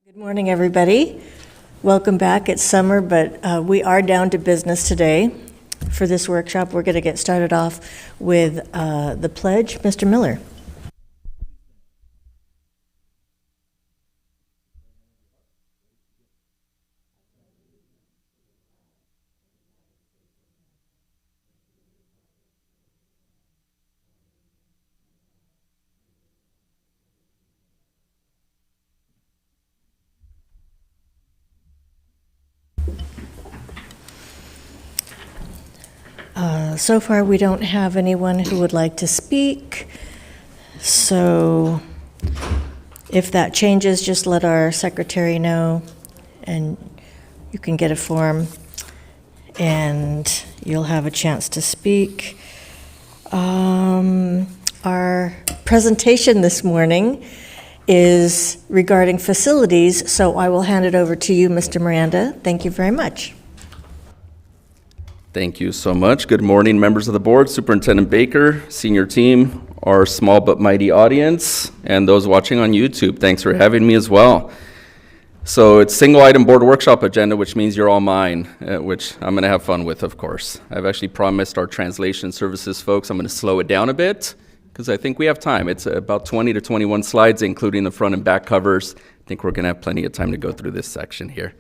Good morning, everybody. Welcome back. It's summer, but we are down to business today. For this workshop, we're going to get started off with the pledge. Mr. Miller. So far, we don't have anyone who would like to speak. So if that changes, just let our secretary know, and you can get a form, and you'll have a chance to speak. Our presentation this morning is regarding facilities, so I will hand it over to you, Mr. Miranda. Thank you very much. Thank you so much. Good morning, members of the board, Superintendent Baker, senior team, our small but mighty audience, and those watching on YouTube. Thanks for having me as well. So it's single item board workshop agenda, which means you're all mine, which I'm going to have fun with, of course. I've actually promised our translation services folks I'm going to slow it down a bit because I think we have time. It's about 20 to 21 slides, including the front and back covers. I think we're going to have plenty of time to go through this section here.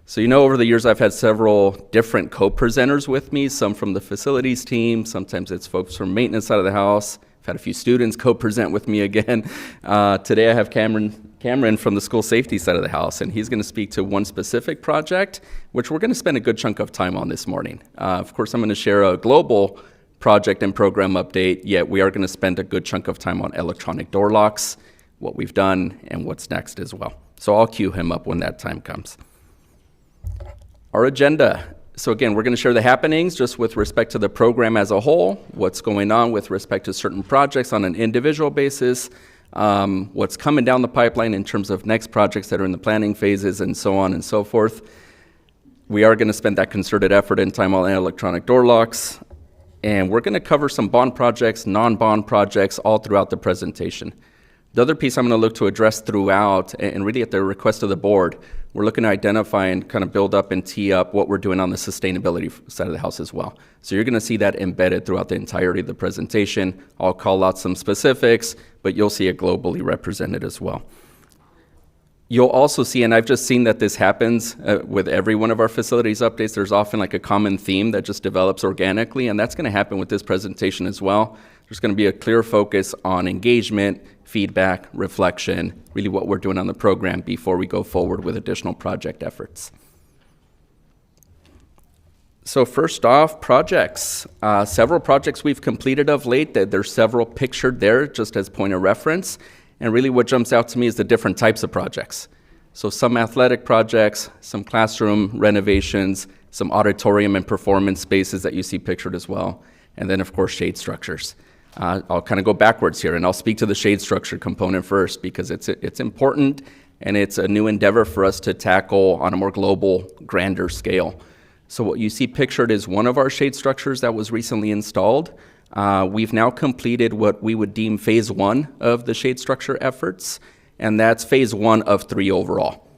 So over the years I've had several different co-presenters with me, some from the facilities team, sometimes it's folks from maintenance side of the house. I've had a few students co-present with me again. Today I have Cameron from the school safety side of the house, and he's going to speak to one specific project, which we're going to spend a good chunk of time on this morning. Of course, I'm going to share a global project and program update, yet we are going to spend a good chunk of time on electronic door locks, what we've done, and what's next as well. So I'll cue him up when that time comes. Our agenda. So again, we're going to share the happenings just with respect to the program as a whole, what's going on with respect to certain projects on an individual basis, what's coming down the pipeline in terms of next projects that are in the planning phases, and so on and so forth. We are going to spend that concerted effort and time on electronic door locks, and we're going to cover some bond projects, non-bond projects all throughout the presentation. The other piece I'm going to look to address throughout, and really at the request of the board, we're looking to identify and kind of build up and tee up what we're doing on the sustainability side of the house as well. So you're going to see that embedded throughout the entirety of the presentation. I'll call out some specifics, but you'll see it globally represented as well. You'll also see, and I've just seen that this happens with every one of our facilities updates, there's often like a common theme that just develops organically, and that's going to happen with this presentation as well. There's going to be a clear focus on engagement, feedback, reflection, really what we're doing on the program before we go forward with additional project efforts. So first off, projects. Several projects we've completed of late. There's several pictured there just as point of reference. And really what jumps out to me is the different types of projects. So some athletic projects, some classroom renovations, some auditorium and performance spaces that you see pictured as well. And then of course shade structures. I'll kind of go backwards here and I'll speak to the shade structure component first because it's important and it's a new endeavor for us to tackle on a more global, grander scale. So what you see pictured is one of our shade structures that was recently installed. We've now completed what we would deem phase one of the shade structure efforts, and that's phase one of 3 overall.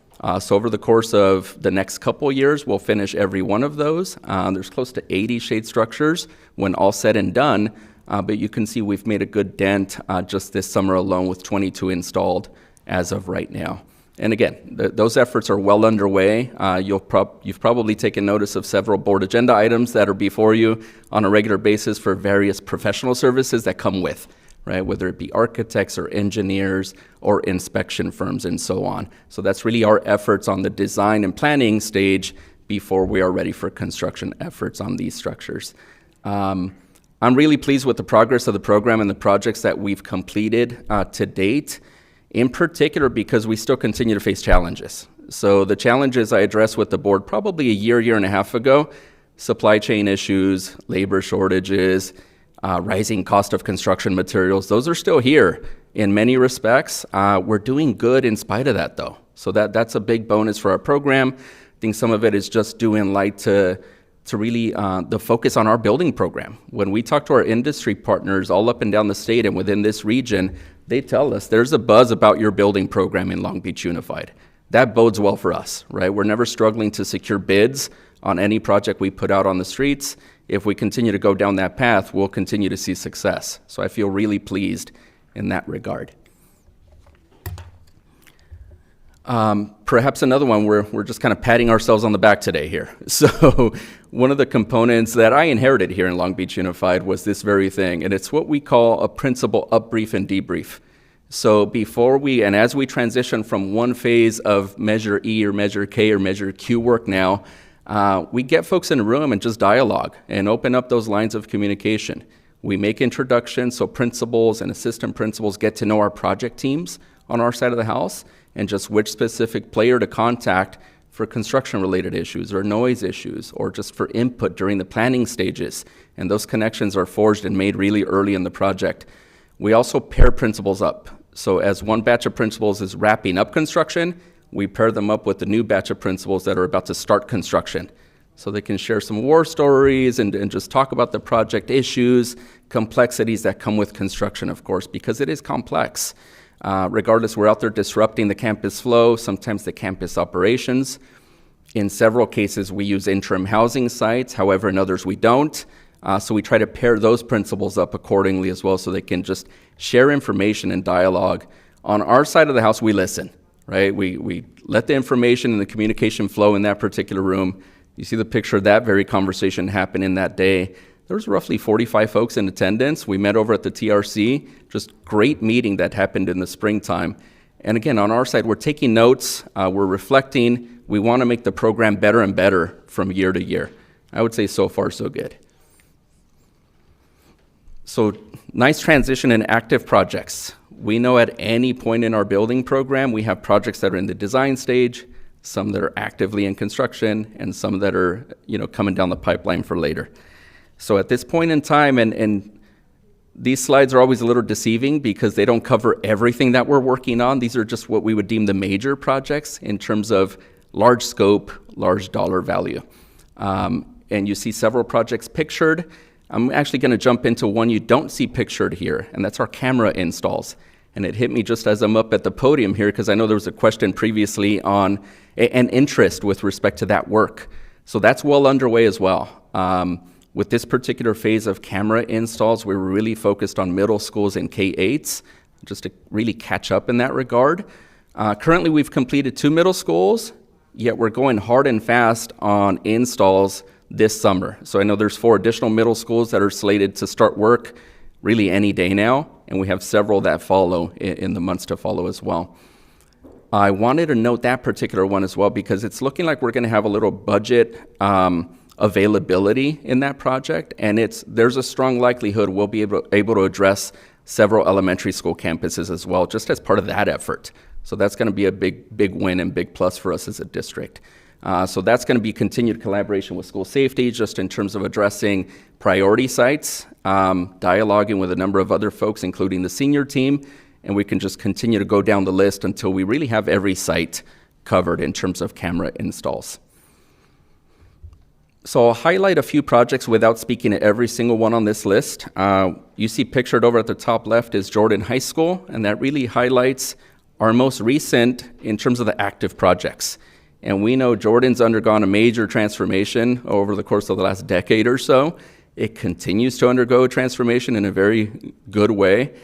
So over the course of the next couple years, we'll finish every one of those. There's close to 80 shade structures when all said and done. But you can see we've made a good dent just this summer alone with 22 installed as of right now. And again, those efforts are well underway. You've probably taken notice of several board agenda items that are before you on a regular basis for various professional services that come with, right? Whether it be architects or engineers or inspection firms and so on. So that's really our efforts on the design and planning stage before we are ready for construction efforts on these structures. I'm really pleased with the progress of the program and the projects that we've completed to date, in particular because we still continue to face challenges. So the challenges I addressed with the board probably a year and a half ago, supply chain issues, labor shortages, rising cost of construction materials, those are still here in many respects. We're doing good in spite of that though. So that's a big bonus for our program. I think some of it is just due in light to really the focus on our building program. When we talk to our industry partners all up and down the state and within this region, they tell us there's a buzz about your building program in Long Beach Unified. that bodes well for us, right? We're never struggling to secure bids on any project we put out on the streets. If we continue to go down that path, we'll continue to see success. So I feel really pleased in that regard. Perhaps another one where we're just kind of patting ourselves on the back today here. So one of the components that I inherited here in Long Beach Unified was this very thing, and it's what we call a principal upbrief and debrief. So before we, and as we transition from one phase of Measure E or Measure K or Measure Q work now, we get folks in a room and just dialogue and open up those lines of communication. We make introductions so principals and assistant principals get to know our project teams on our side of the house and just which specific player to contact for construction-related issues or noise issues or just for input during the planning stages. And those connections are forged and made really early in the project. We also pair principals up. So as one batch of principals is wrapping up construction, we pair them up with the new batch of principals that are about to start construction. So they can share some war stories and just talk about the project issues, complexities that come with construction, of course, because it is complex. Regardless, we're out there disrupting the campus flow, sometimes the campus operations. In several cases, we use interim housing sites. However, in others, we don't. So we try to pair those principals up accordingly as well so they can just share information and dialogue. On our side of the house, we listen, right? We let the information and the communication flow in that particular room. You see the picture of that very conversation happen in that day. There was roughly 45 folks in attendance. We met over at the TRC, just great meeting that happened in the springtime. And again, on our side, we're taking notes, we're reflecting. We want to make the program better and better from year to year. I would say so far, so good. So nice transition in active projects. We know at any point in our building program, we have projects that are in the design stage, some that are actively in construction, and some that are coming down the pipeline for later. So at this point in time, and these slides are always a little deceiving because they don't cover everything that we're working on. These are just what we would deem the major projects in terms of large scope, large dollar value. And you see several projects pictured. I'm actually going to jump into one you don't see pictured here, and that's our camera installs. And it hit me just as I'm up at the podium here because I know there was a question previously on an interest with respect to that work. So that's well underway as well. With this particular phase of camera installs, we're really focused on middle schools and K-8s, just to really catch up in that regard. Currently, we've completed 2 middle schools, yet we're going hard and fast on installs this summer. So I know there's 4 additional middle schools that are slated to start work really any day now, and we have several that follow in the months to follow as well. I wanted to note that particular one as well because it's looking like we're going to have a little budget availability in that project, and there's a strong likelihood we'll be able to address several elementary school campuses as well, just as part of that effort. So that's going to be a big win and big plus for us as a district. So that's going to be continued collaboration with school safety, just in terms of addressing priority sites, dialoguing with a number of other folks, including the senior team, and we can just continue to go down the list until we really have every site covered in terms of camera installs. So I'll highlight a few projects without speaking to every single one on this list. You see pictured over at the top left is Jordan High School, and that really highlights our most recent in terms of the active projects. And we know Jordan's undergone a major transformation over the course of the last decade or so. It continues to undergo a transformation in a very good way.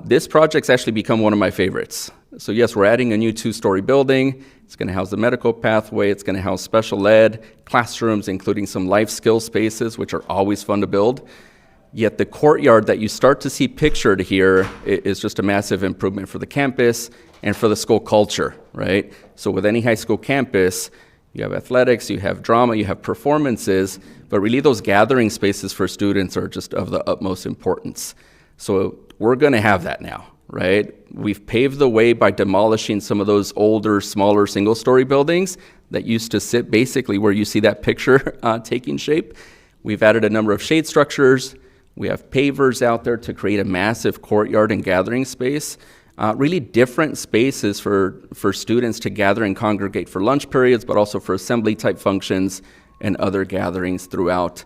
This project's actually become one of my favorites. So yes, we're adding a new 2-story building. It's going to house the medical pathway. It's going to house special ed, classrooms, including some life skill spaces, which are always fun to build. Yet the courtyard that you start to see pictured here is just a massive improvement for the campus and for the school culture, right? So with any high school campus, you have athletics, you have drama, you have performances, but really those gathering spaces for students are just of the utmost importance. So we're going to have that now, right? We've paved the way by demolishing some of those older, smaller single-story buildings that used to sit basically where you see that picture taking shape. We've added a number of shade structures. We have pavers out there to create a massive courtyard and gathering space. Really different spaces for students to gather and congregate for lunch periods, but also for assembly-type functions and other gatherings throughout.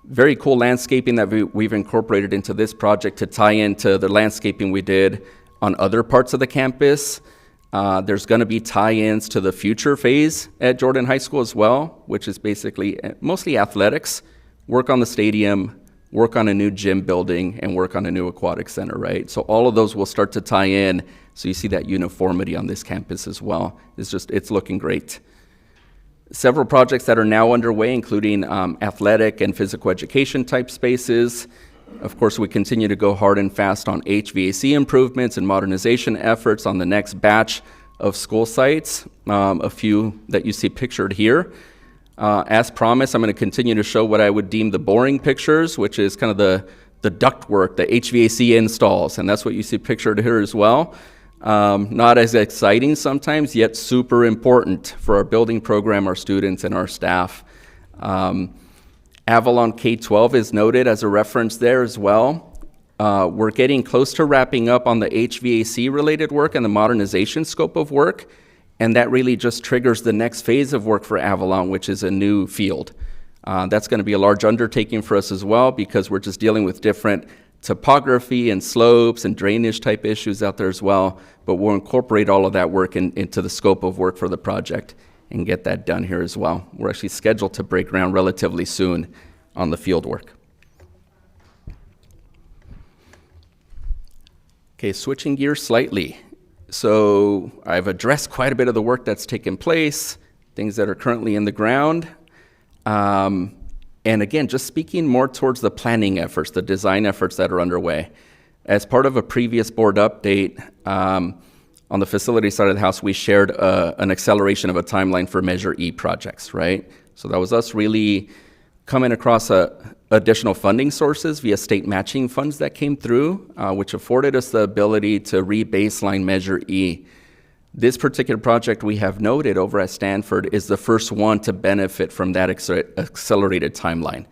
Very cool landscaping that we've incorporated into this project to tie into the landscaping we did on other parts of the campus. There's going to be tie-ins to the future phase at Jordan High School as well, which is basically mostly athletics, work on the stadium, work on a new gym building, and work on a new aquatic center, right? So all of those will start to tie in, so you see that uniformity on this campus as well. It's looking great. Several projects that are now underway, including athletic and physical education type spaces. Of course, we continue to go hard and fast on HVAC improvements and modernization efforts on the next batch of school sites, a few that you see pictured here. As promised, I'm going to continue to show what I would deem the boring pictures, which is kind of the ductwork, the HVAC installs, and that's what you see pictured here as well. Not as exciting sometimes, yet super important for our building program, our students, and our staff. Avalon K-12 is noted as a reference there as well. We're getting close to wrapping up on the HVAC-related work and the modernization scope of work, and that really just triggers the next phase of work for Avalon, which is a new field. That's going to be a large undertaking for us as well, because we're just dealing with different topography and slopes and drainage type issues out there as well, but we'll incorporate all of that work into the scope of work for the project and get that done here as well. We're actually scheduled to break ground relatively soon on the field work. Okay, switching gears slightly. So I've addressed quite a bit of the work that's taken place, things that are currently in the ground. And again, just speaking more towards the planning efforts, the design efforts that are underway. As part of a previous board update, on the facility side of the house, we shared an acceleration of a timeline for Measure E projects, right? So that was us really coming across additional funding sources via state matching funds that came through, which afforded us the ability to re-baseline Measure E. This particular project we have noted over at Stanford is the first one to benefit from that accelerated timeline.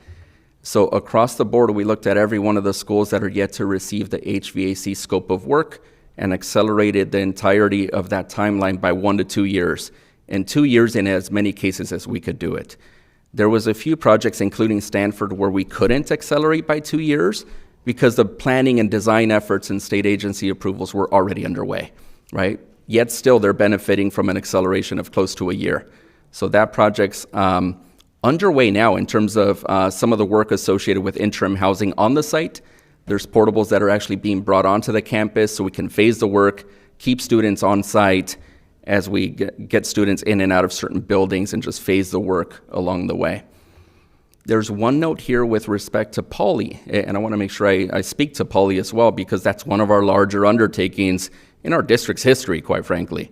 So across the board, we looked at every one of the schools that are yet to receive the HVAC scope of work and accelerated the entirety of that timeline by 1 to 2 years, and 2 years in as many cases as we could do it. There was a few projects, including Stanford, where we couldn't accelerate by 2 years because the planning and design efforts and state agency approvals were already underway, right? Yet still, they're benefiting from an acceleration of close to a year. So that project's underway now in terms of some of the work associated with interim housing on the site. There's portables that are actually being brought onto the campus so we can phase the work, keep students on site as we get students in and out of certain buildings and just phase the work along the way. There's one note here with respect to Poly, and I want to make sure I speak to Poly as well, because that's one of our larger undertakings in our district's history, quite frankly.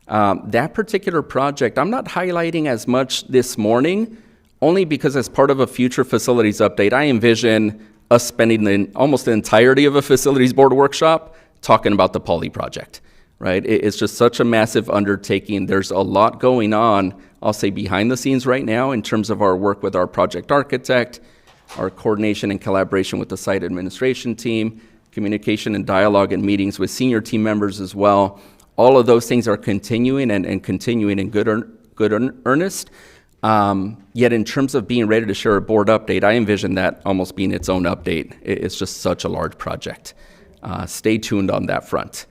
That particular project, I'm not highlighting as much this morning, only because as part of a future facilities update, I envision us spending almost the entirety of a facilities board workshop talking about the Poly project, right? It's just such a massive undertaking. There's a lot going on, I'll say behind the scenes right now, in terms of our work with our project architect, our coordination and collaboration with the site administration team, communication and dialogue and meetings with senior team members as well. All of those things are continuing and continuing in good earnest. Yet in terms of being ready to share a board update, I envision that almost being its own update. It's just such a large project. Stay tuned on that front.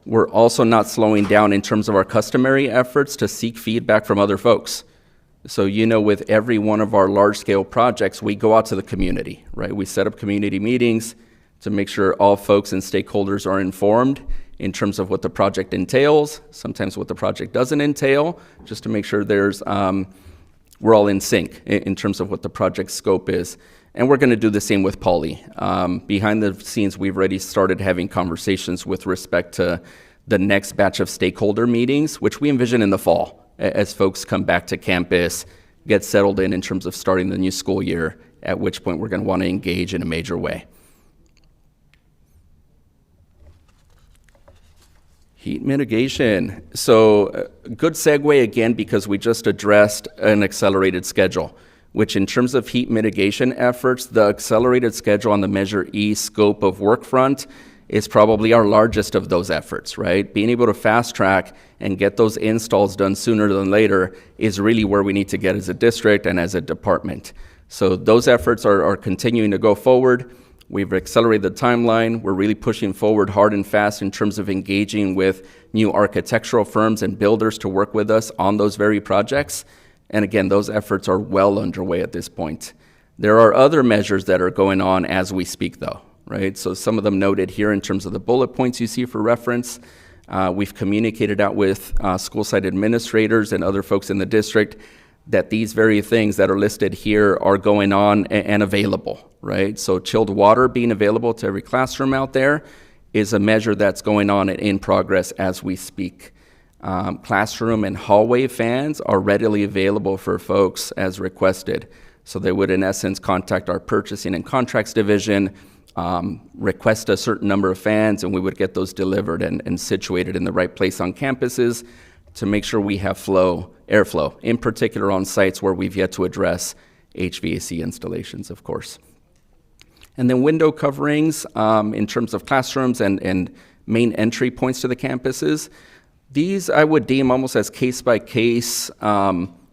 We're also not slowing down in terms of our customary efforts to seek feedback from other folks. So, with every one of our large-scale projects, we go out to the community, right? We set up community meetings to make sure all folks and stakeholders are informed in terms of what the project entails, sometimes what the project doesn't entail, just to make sure we're all in sync in terms of what the project scope is. And we're going to do the same with Poly. Behind the scenes, we've already started having conversations with respect to the next batch of stakeholder meetings, which we envision in the fall as folks come back to campus, get settled in terms of starting the new school year, at which point we're going to want to engage in a major way. Heat mitigation. So good segue again, because we just addressed an accelerated schedule, which in terms of heat mitigation efforts, the accelerated schedule on the Measure E scope of work front is probably our largest of those efforts, right? Being able to fast track and get those installs done sooner than later is really where we need to get as a district and as a department. So those efforts are continuing to go forward. We've accelerated the timeline. We're really pushing forward hard and fast in terms of engaging with new architectural firms and builders to work with us on those very projects. And again, those efforts are well underway at this point. There are other measures that are going on as we speak, though, right? So some of them noted here in terms of the bullet points you see for reference. We've communicated out with school site administrators and other folks in the district that these very things that are listed here are going on and available, right? So chilled water being available to every classroom out there is a measure that's going on and in progress as we speak. Classroom and hallway fans are readily available for folks as requested. So they would, in essence, contact our purchasing and contracts division, request a certain number of fans, and we would get those delivered and situated in the right place on campuses to make sure we have airflow, in particular on sites where we've yet to address HVAC installations, of course. And then window coverings in terms of classrooms and main entry points to the campuses. These I would deem almost as case-by-case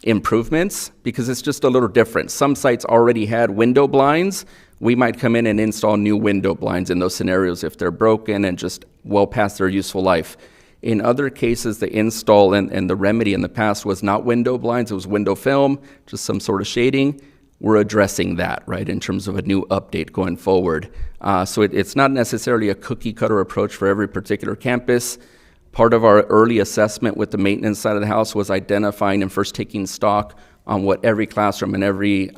improvements because it's just a little different. Some sites already had window blinds. We might come in and install new window blinds in those scenarios if they're broken and just well past their useful life. In other cases, the install and the remedy in the past was not window blinds, it was window film, just some sort of shading. We're addressing that, right, in terms of a new update going forward. So it's not necessarily a cookie-cutter approach for every particular campus. Part of our early assessment with the maintenance side of the house was identifying and first taking stock on what every classroom and every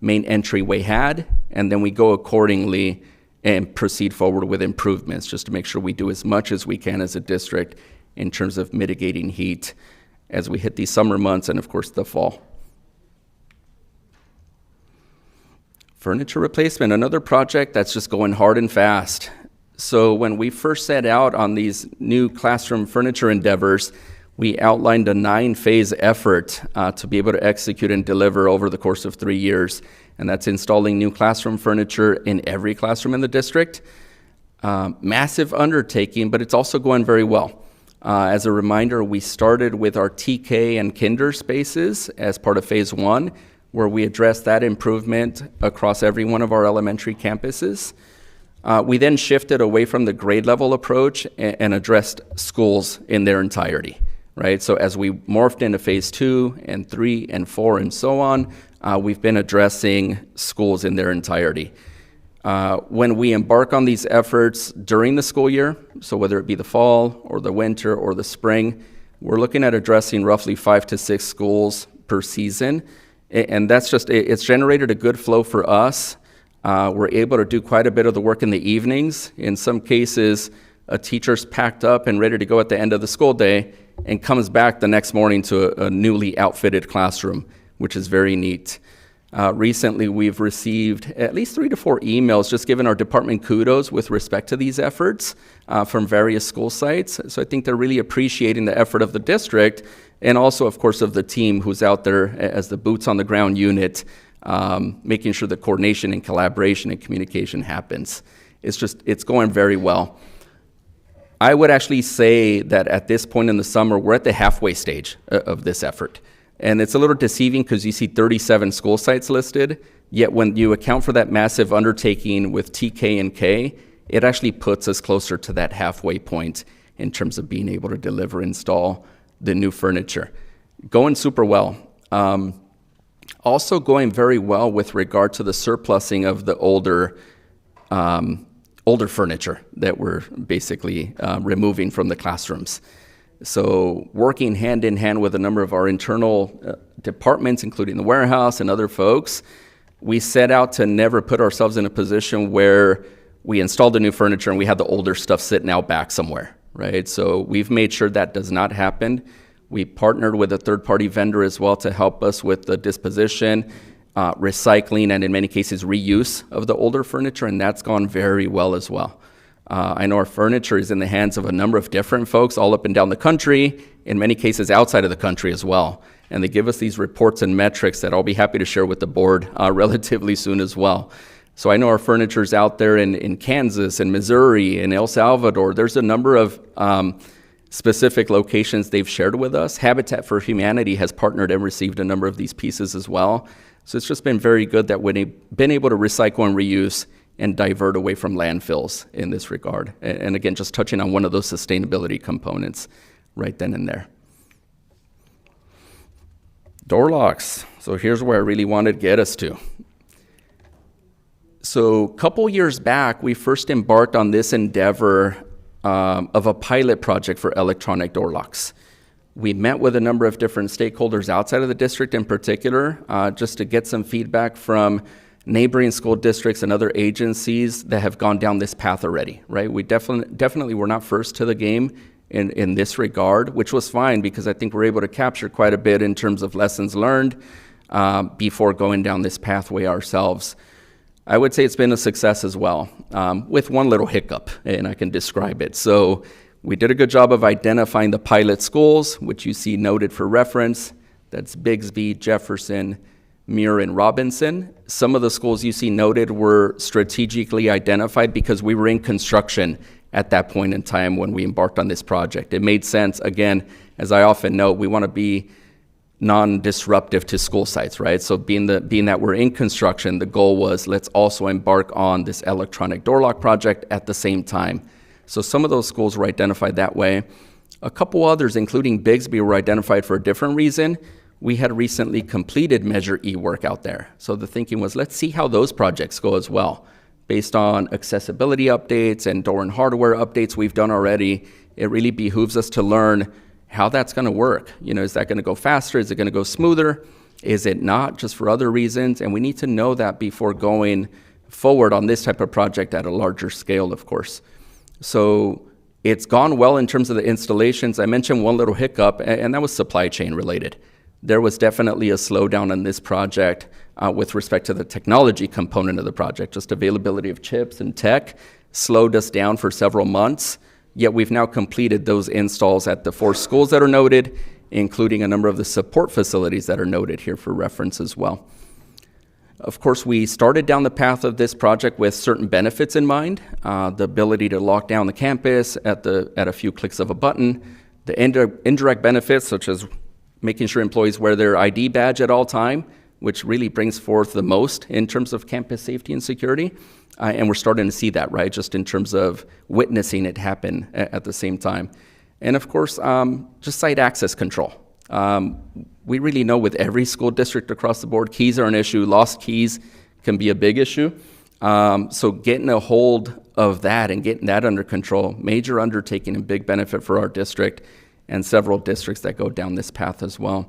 main entryway had, and then we go accordingly and proceed forward with improvements just to make sure we do as much as we can as a district in terms of mitigating heat as we hit these summer months and, of course, the fall. Furniture replacement, another project that's just going hard and fast. So when we first set out on these new classroom furniture endeavors, we outlined a 9-phase effort to be able to execute and deliver over the course of 3 years. And that's installing new classroom furniture in every classroom in the district. Massive undertaking, but it's also going very well. As a reminder, we started with our TK and kinder spaces as part of phase 1, where we addressed that improvement across every one of our elementary campuses. We then shifted away from the grade level approach and addressed schools in their entirety, right? So as we morphed into phase 2 and 3 and 4 and so on, we've been addressing schools in their entirety. When we embark on these efforts during the school year, so whether it be the fall or the winter or the spring, we're looking at addressing roughly 5 to 6 schools per season. And that's just, it's generated a good flow for us. We're able to do quite a bit of the work in the evenings. In some cases, a teacher's packed up and ready to go at the end of the school day and comes back the next morning to a newly outfitted classroom, which is very neat. Recently, we've received at least 3 to 4 emails just giving our department kudos with respect to these efforts from various school sites. So I think they're really appreciating the effort of the district and also, of course, of the team who's out there as the boots on the ground unit, making sure the coordination and collaboration and communication happens. It's going very well. I would actually say that at this point in the summer, we're at the halfway stage of this effort. And it's a little deceiving because you see 37 school sites listed, yet when you account for that massive undertaking with TK and K, it actually puts us closer to that halfway point in terms of being able to deliver, install the new furniture. Going super well. Also going very well with regard to the surplusing of the older furniture that we're basically removing from the classrooms. So working hand in hand with a number of our internal departments, including the warehouse and other folks, we set out to never put ourselves in a position where we installed the new furniture and we had the older stuff sitting out back somewhere, right? So we've made sure that does not happen. We partnered with a third-party vendor as well to help us with the disposition, recycling, and in many cases reuse of the older furniture, and that's gone very well as well. I know our furniture is in the hands of a number of different folks all up and down the country, in many cases outside of the country as well. And they give us these reports and metrics that I'll be happy to share with the board relatively soon as well. So I know our furniture is out there in Kansas and Missouri and El Salvador. There's a number of specific locations they've shared with us. Habitat for Humanity has partnered and received a number of these pieces as well. So it's just been very good that we've been able to recycle and reuse and divert away from landfills in this regard. And again, just touching on one of those sustainability components right then and there. Door locks. So here's where I really wanted to get us to. So a couple years back, we first embarked on this endeavor of a pilot project for electronic door locks. We met with a number of different stakeholders outside of the district in particular, just to get some feedback from neighboring school districts and other agencies that have gone down this path already, right? We definitely were not first to the game in this regard, which was fine because I think we're able to capture quite a bit in terms of lessons learned before going down this pathway ourselves. I would say it's been a success as well, with one little hiccup, and I can describe it. So we did a good job of identifying the pilot schools, which you see noted for reference. That's Bigsby, Jefferson, Muir, and Robinson. Some of the schools you see noted were strategically identified because we were in construction at that point in time when we embarked on this project. It made sense. Again, as I often note, we want to be non-disruptive to school sites, right? So being that we're in construction, the goal was let's also embark on this electronic door lock project at the same time. So some of those schools were identified that way. A couple others, including Bigsby, were identified for a different reason. We had recently completed Measure E work out there. So the thinking was let's see how those projects go as well. Based on accessibility updates and door and hardware updates we've done already, it really behooves us to learn how that's going to work. You know, is that going to go faster? Is it going to go smoother? Is it not, just for other reasons? And we need to know that before going forward on this type of project at a larger scale, of course. So it's gone well in terms of the installations. I mentioned one little hiccup, and that was supply chain related. There was definitely a slowdown on this project with respect to the technology component of the project. Just availability of chips and tech slowed us down for several months. Yet we've now completed those installs at the 4 schools that are noted, including a number of the support facilities that are noted here for reference as well. Of course, we started down the path of this project with certain benefits in mind, the ability to lock down the campus at a few clicks of a button, the indirect benefits such as making sure employees wear their ID badge at all time, which really brings forth the most in terms of campus safety and security. And we're starting to see that, right, just in terms of witnessing it happen at the same time. And of course, just site access control. We really know with every school district across the board, keys are an issue. Lost keys can be a big issue. So getting a hold of that and getting that under control, major undertaking and big benefit for our district and several districts that go down this path as well.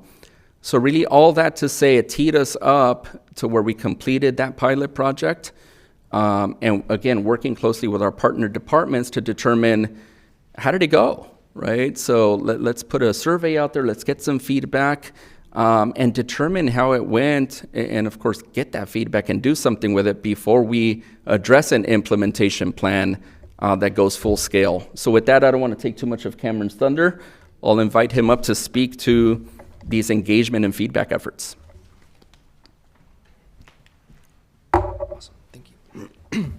So really all that to say, it teed us up to where we completed that pilot project. And again, working closely with our partner departments to determine how did it go, right? So let's put a survey out there, let's get some feedback, and determine how it went, and of course get that feedback and do something with it before we address an implementation plan that goes full scale. So with that, I don't want to take too much of Cameron's thunder. I'll invite him up to speak to these engagement and feedback efforts. Good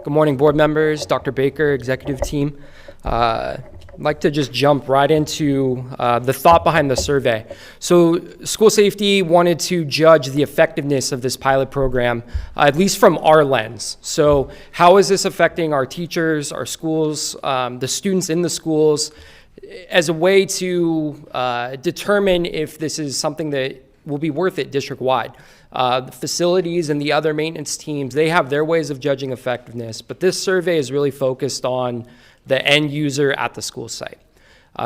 morning, board members, Dr. Baker, executive team. I'd like to just jump right into the thought behind the survey. So school safety wanted to judge the effectiveness of this pilot program, at least from our lens. So how is this affecting our teachers, our schools, the students in the schools, as a way to determine if this is something that will be worth it district-wide. The facilities and the other maintenance teams, they have their ways of judging effectiveness, but this survey is really focused on the end user at the school site.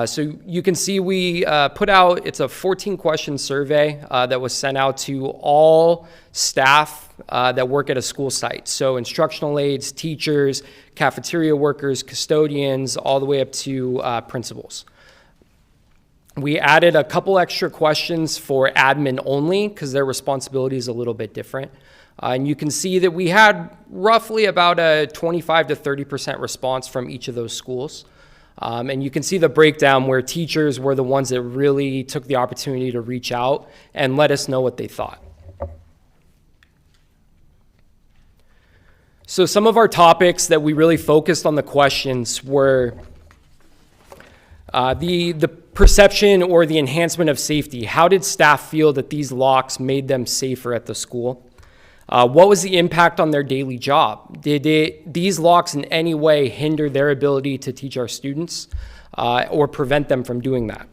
So you can see we put out, it's a 14-question survey that was sent out to all staff that work at a school site. So instructional aides, teachers, cafeteria workers, custodians, all the way up to principals. We added a couple extra questions for admin only because their responsibility is a little bit different. And you can see that we had roughly about a 25 to 30% response from each of those schools. And you can see the breakdown where teachers were the ones that really took the opportunity to reach out and let us know what they thought. So some of our topics that we really focused on the questions were the perception or the enhancement of safety. How did staff feel that these locks made them safer at the school? What was the impact on their daily job? Did these locks in any way hinder their ability to teach our students or prevent them from doing that?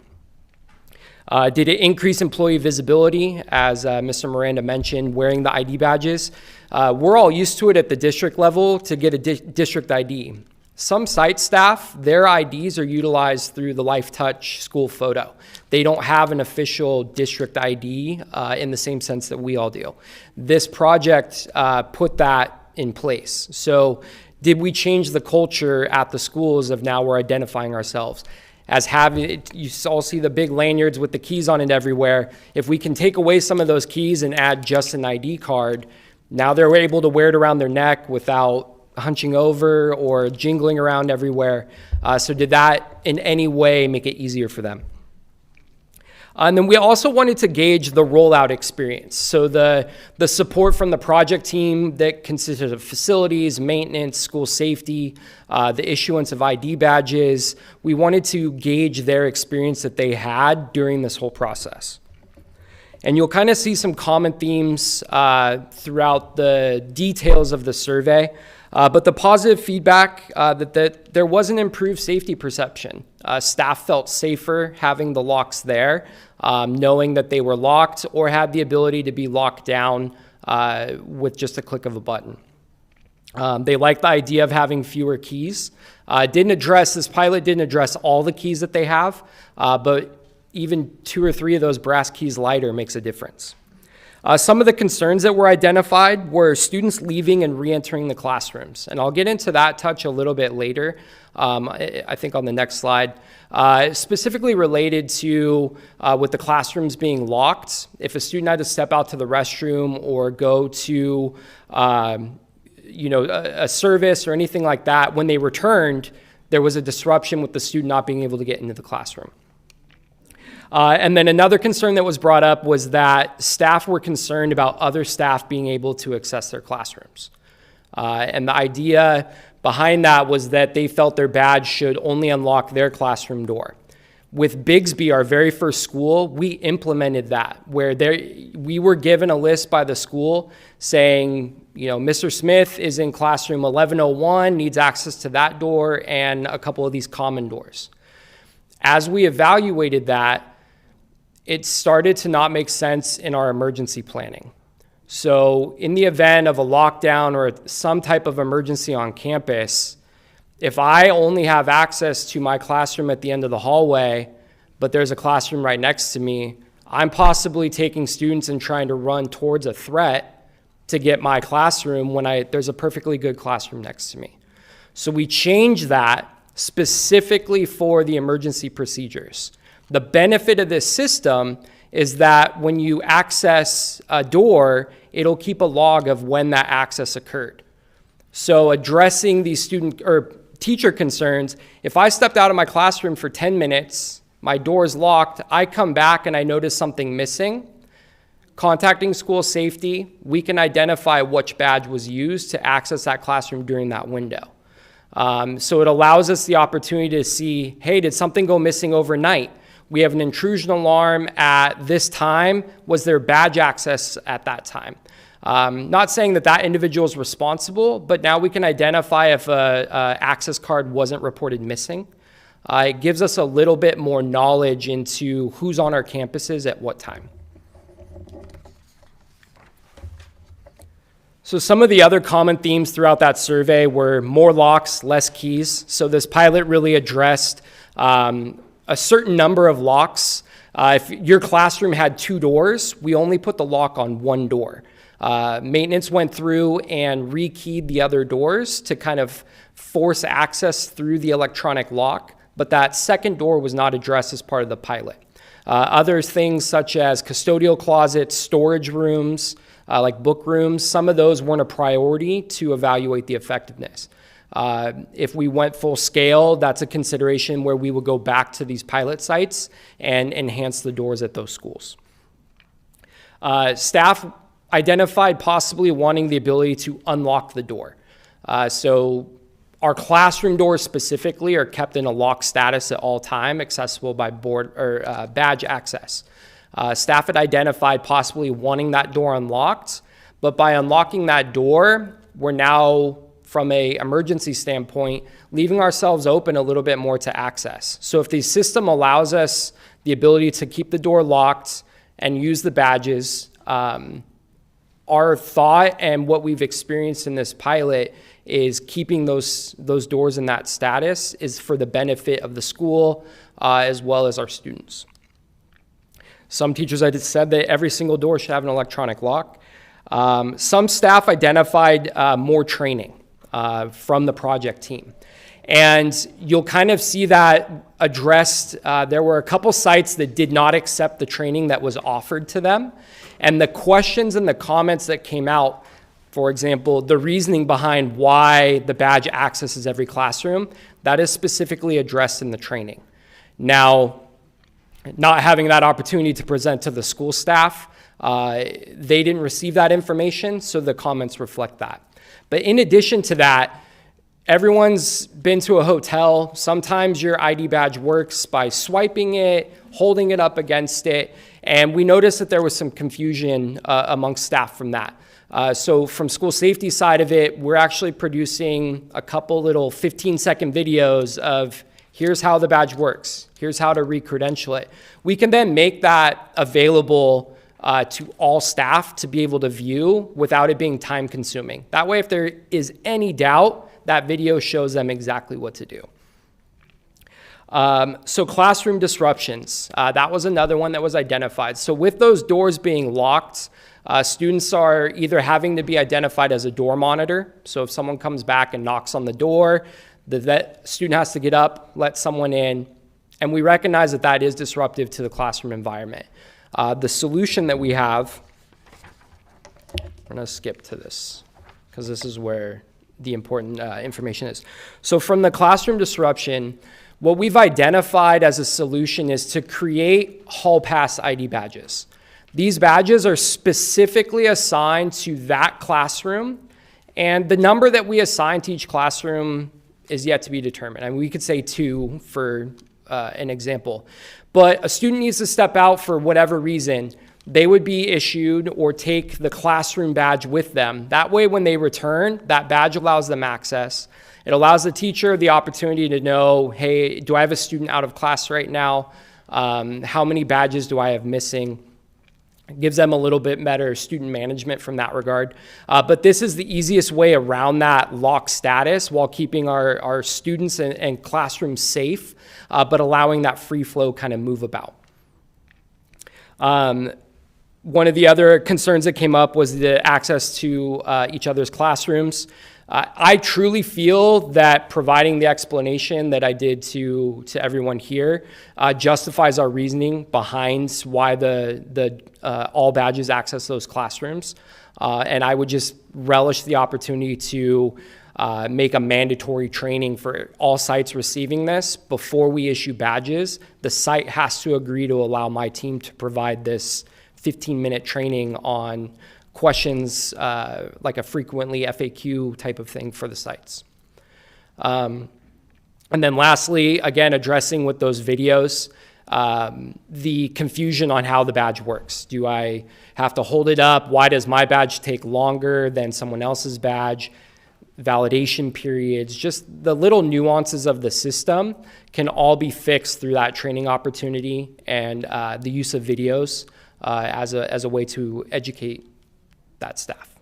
Did it increase employee visibility, as Mr. Miranda mentioned, wearing the ID badges? We're all used to it at the district level to get a district ID. Some site staff, their IDs are utilized through the Life Touch school photo. They don't have an official district ID in the same sense that we all do. This project put that in place. So did we change the culture at the schools of now we're identifying ourselves? As having it, you all see the big lanyards with the keys on it everywhere. If we can take away some of those keys and add just an ID card, now they're able to wear it around their neck without hunching over or jingling around everywhere. So did that in any way make it easier for them? And then we also wanted to gauge the rollout experience. So the support from the project team that consisted of facilities, maintenance, school safety, the issuance of ID badges. We wanted to gauge their experience that they had during this whole process. And you'll kind of see some common themes throughout the details of the survey. But the positive feedback that there was an improved safety perception. Staff felt safer having the locks there, knowing that they were locked or had the ability to be locked down with just a click of a button. They liked the idea of having fewer keys. This pilot didn't address all the keys that they have, but even 2 or 3 of those brass keys lighter makes a difference. Some of the concerns that were identified were students leaving and re-entering the classrooms. And I'll get into that touch a little bit later, I think on the next slide. Specifically related to with the classrooms being locked, if a student had to step out to the restroom or go to a service or anything like that, when they returned, there was a disruption with the student not being able to get into the classroom. And then another concern that was brought up was that staff were concerned about other staff being able to access their classrooms. And the idea behind that was that they felt their badge should only unlock their classroom door. With Bigsby, our very first school, we implemented that, where we were given a list by the school saying, Mr. Smith is in classroom 1101, needs access to that door and a couple of these common doors. As we evaluated that, it started to not make sense in our emergency planning. So in the event of a lockdown or some type of emergency on campus, if I only have access to my classroom at the end of the hallway, but there's a classroom right next to me, I'm possibly taking students and trying to run towards a threat to get my classroom when there's a perfectly good classroom next to me. So we changed that specifically for the emergency procedures. The benefit of this system is that when you access a door, it'll keep a log of when that access occurred. So addressing these student or teacher concerns, if I stepped out of my classroom for 10 minutes, my door is locked, I come back and I notice something missing, contacting school safety, we can identify which badge was used to access that classroom during that window. So it allows us the opportunity to see, hey, did something go missing overnight? We have an intrusion alarm at this time. Was there badge access at that time? Not saying that individual is responsible, but now we can identify if an access card wasn't reported missing. It gives us a little bit more knowledge into who's on our campuses at what time. So some of the other common themes throughout that survey were more locks, less keys. So this pilot really addressed a certain number of locks. If your classroom had 2 doors, we only put the lock on 1 door. Maintenance went through and rekeyed the other doors to kind of force access through the electronic lock, but that second door was not addressed as part of the pilot. Other things such as custodial closets, storage rooms, like book rooms, some of those weren't a priority to evaluate the effectiveness. If we went full scale, that's a consideration where we would go back to these pilot sites and enhance the doors at those schools. Staff identified possibly wanting the ability to unlock the door. So our classroom doors specifically are kept in a lock status at all time, accessible by board or badge access. Staff had identified possibly wanting that door unlocked, But by unlocking that door, we're now, from a emergency standpoint, leaving ourselves open a little bit more to access. So if the system allows us the ability to keep the door locked and use the badges, our thought and what we've experienced in this pilot is keeping those doors in that status is for the benefit of the school as well as our students. Some teachers had said that every single door should have an electronic lock. Some staff identified more training from the project team. And you'll kind of see that addressed. There were a couple sites that did not accept the training that was offered to them. And the questions and the comments that came out, for example, the reasoning behind why the badge accesses every classroom, that is specifically addressed in the training. Now, not having that opportunity to present to the school staff, they didn't receive that information, so the comments reflect that. But in addition to that, everyone's been to a hotel. Sometimes your ID badge works by swiping it, holding it up against it, and we noticed that there was some confusion amongst staff from that. So from school safety side of it, we're actually producing a couple little 15-second videos of here's how the badge works, here's how to re-credential it. We can then make that available to all staff to be able to view without it being time consuming. That way, if there is any doubt, that video shows them exactly what to do. So classroom disruptions, that was another one that was identified. So with those doors being locked, students are either having to be identified as a door monitor. So if someone comes back and knocks on the door, the student has to get up, let someone in, and we recognize that that is disruptive to the classroom environment. The solution that we have, I'm going to skip to this because this is where the important information is. So from the classroom disruption, what we've identified as a solution is to create hall pass ID badges. These badges are specifically assigned to that classroom, and the number that we assign to each classroom is yet to be determined. I mean, we could say 2 for an example. But a student needs to step out for whatever reason, they would be issued or take the classroom badge with them. That way, when they return, that badge allows them access. It allows the teacher the opportunity to know, hey, do I have a student out of class right now? How many badges do I have missing? It gives them a little bit better student management from that regard. But this is the easiest way around that lock status while keeping our students and classrooms safe, but allowing that free flow kind of move about. One of the other concerns that came up was the access to each other's classrooms. I truly feel that providing the explanation that I did to everyone here justifies our reasoning behind why the all badges access those classrooms. And I would just relish the opportunity to make a mandatory training for all sites receiving this. Before we issue badges, the site has to agree to allow my team to provide this 15-minute training on questions like a frequently FAQ type of thing for the sites. And then lastly, again, addressing with those videos, the confusion on how the badge works. Do I have to hold it up? Why does my badge take longer than someone else's badge? Validation periods, just the little nuances of the system can all be fixed through that training opportunity and the use of videos as a way to educate that staff.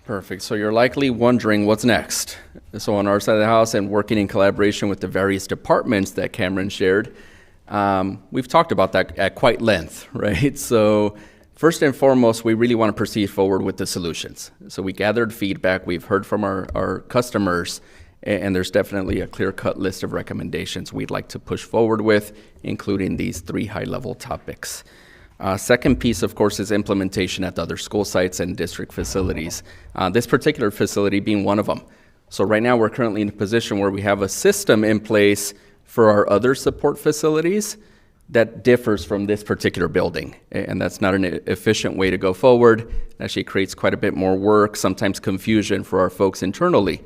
Perfect. So you're likely wondering what's next. So on our side of the house and working in collaboration with the various departments that Cameron shared, we've talked about that at quite length, right? So first and foremost, we really want to proceed forward with the solutions. So we gathered feedback, we've heard from our customers, and there's definitely a clear-cut list of recommendations we'd like to push forward with, including these 3 high-level topics. Second piece, of course, is implementation at the other school sites and district facilities. This particular facility being one of them. So right now, we're currently in a position where we have a system in place for our other support facilities that differs from this particular building. And that's not an efficient way to go forward. It actually creates quite a bit more work, sometimes confusion for our folks internally.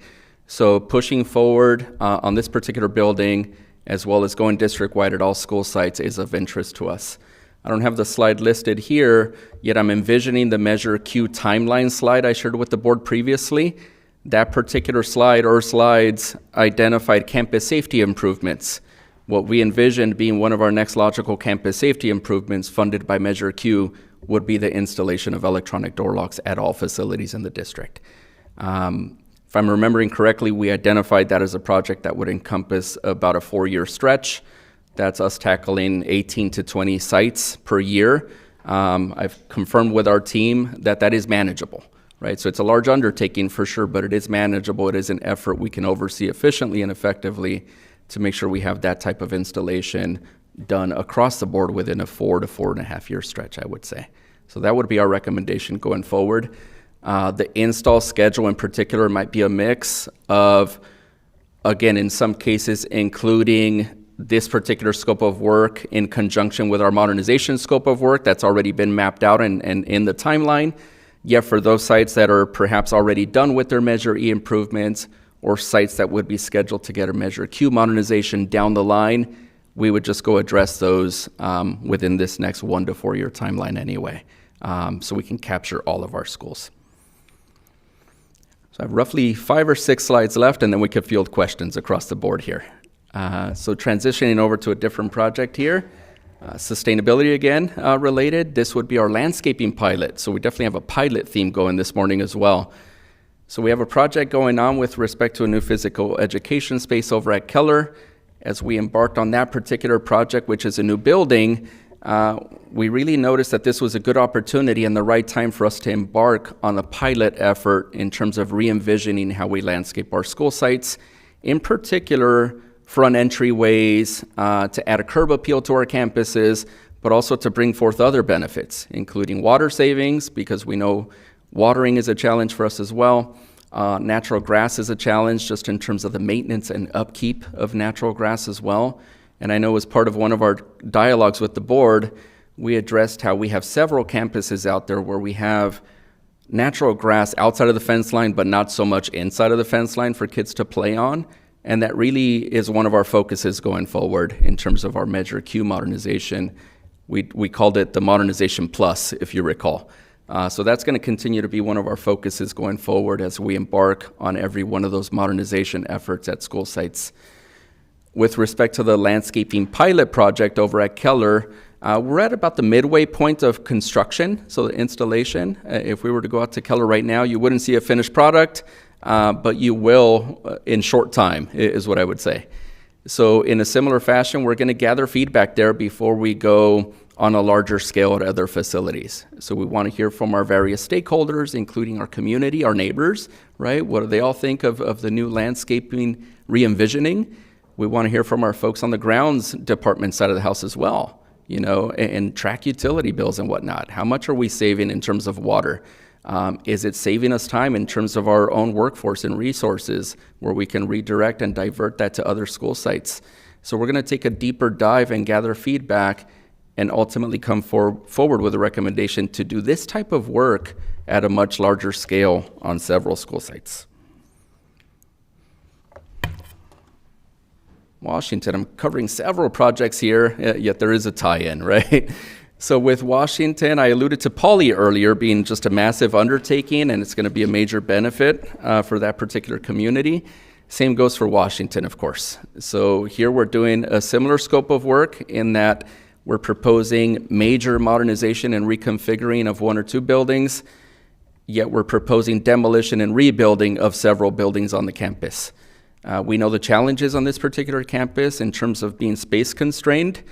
So pushing forward on this particular building as well as going district-wide at all school sites is of interest to us. I don't have the slide listed here, yet I'm envisioning the Measure Q timeline slide I shared with the board previously. That particular slide or slides identified campus safety improvements. What we envisioned being one of our next logical campus safety improvements funded by Measure Q would be the installation of electronic door locks at all facilities in the district. If I'm remembering correctly, we identified that as a project that would encompass about a 4-year stretch. That's us tackling 18 to 20 sites per year. I've confirmed with our team that that is manageable, right? So it's a large undertaking for sure, but it is manageable. It is an effort we can oversee efficiently and effectively to make sure we have that type of installation done across the board within a 4 to 4.5 year stretch, I would say. So that would be our recommendation going forward. The install schedule in particular might be a mix of, again, in some cases, including this particular scope of work in conjunction with our modernization scope of work that's already been mapped out and in the timeline. Yet for those sites that are perhaps already done with their Measure E improvements or sites that would be scheduled to get a Measure Q modernization down the line, we would just go address those within this next 1 to 4 year timeline anyway, so we can capture all of our schools. So I have roughly 5 or 6 slides left, and then we could field questions across the board here. So transitioning over to a different project here, sustainability again related. This would be our landscaping pilot. So we definitely have a pilot theme going this morning as well. So we have a project going on with respect to a new physical education space over at Keller. As we embarked on that particular project, which is a new building, we really noticed that this was a good opportunity and the right time for us to embark on a pilot effort in terms of re-envisioning how we landscape our school sites, in particular front entryways, to add a curb appeal to our campuses, but also to bring forth other benefits, including water savings, because we know watering is a challenge for us as well. Natural grass is a challenge just in terms of the maintenance and upkeep of natural grass as well. And I know as part of one of our dialogues with the board, we addressed how we have several campuses out there where we have natural grass outside of the fence line, but not so much inside of the fence line for kids to play on. And that really is one of our focuses going forward in terms of our Measure Q modernization. We called it the Modernization Plus, if you recall. So that's going to continue to be one of our focuses going forward as we embark on every one of those modernization efforts at school sites. With respect to the landscaping pilot project over at Keller, we're at about the midway point of construction, so the installation. If we were to go out to Keller right now, you wouldn't see a finished product, but you will in short time, is what I would say. So in a similar fashion, we're going to gather feedback there before we go on a larger scale at other facilities. So we want to hear from our various stakeholders, including our community, our neighbors, right? What do they all think of the new landscaping re-envisioning? We want to hear from our folks on the grounds department side of the house as well, you know, and track utility bills and whatnot. How much are we saving in terms of water? Is it saving us time in terms of our own workforce and resources where we can redirect and divert that to other school sites? So we're going to take a deeper dive and gather feedback and ultimately come forward with a recommendation to do this type of work at a much larger scale on several school sites. Washington, I'm covering several projects here, yet there is a tie-in, right? So with Washington, I alluded to Poly earlier being just a massive undertaking, and it's going to be a major benefit for that particular community. Same goes for Washington, of course. So here we're doing a similar scope of work in that we're proposing major modernization and reconfiguring of 1 or 2 buildings, yet we're proposing demolition and rebuilding of several buildings on the campus. We know the challenges on this particular campus in terms of being space constrained.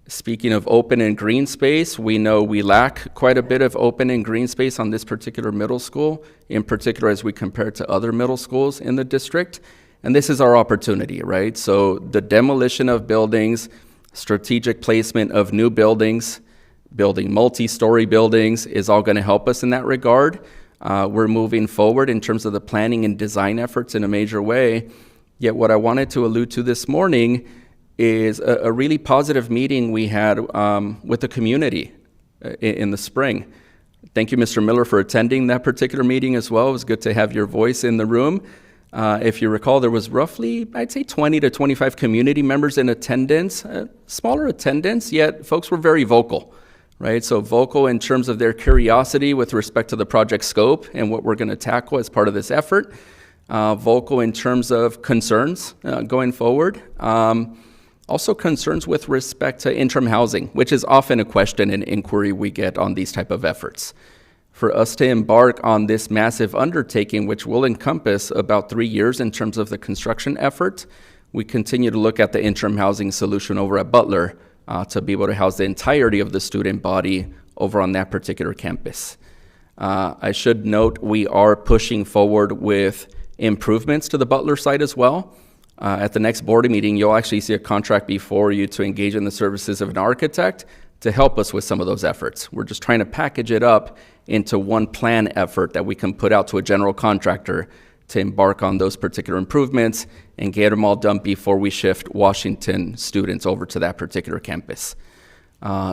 Speaking of open and green space, we know we lack quite a bit of open and green space on this particular middle school, in particular as we compare to other middle schools in the district. And this is our opportunity, right? So the demolition of buildings, strategic placement of new buildings, building multi-story buildings is all going to help us in that regard. We're moving forward in terms of the planning and design efforts in a major way. Yet what I wanted to allude to this morning is a really positive meeting we had with the community in the spring. Thank you, Mr. Miller, for attending that particular meeting as well. It was good to have your voice in the room. If you recall, there was roughly, I'd say 20 to 25 community members in attendance, smaller attendance, yet folks were very vocal, right? So vocal in terms of their curiosity with respect to the project scope and what we're going to tackle as part of this effort. Vocal in terms of concerns going forward. Also concerns with respect to interim housing, which is often a question and inquiry we get on these type of efforts. For us to embark on this massive undertaking, which will encompass about 3 years in terms of the construction effort, we continue to look at the interim housing solution over at Butler to be able to house the entirety of the student body over on that particular campus. I should note we are pushing forward with improvements to the Butler site as well. At the next board meeting, you'll actually see a contract before you to engage in the services of an architect to help us with some of those efforts. We're just trying to package it up into one plan effort that we can put out to a general contractor to embark on those particular improvements and get them all done before we shift Washington students over to that particular campus.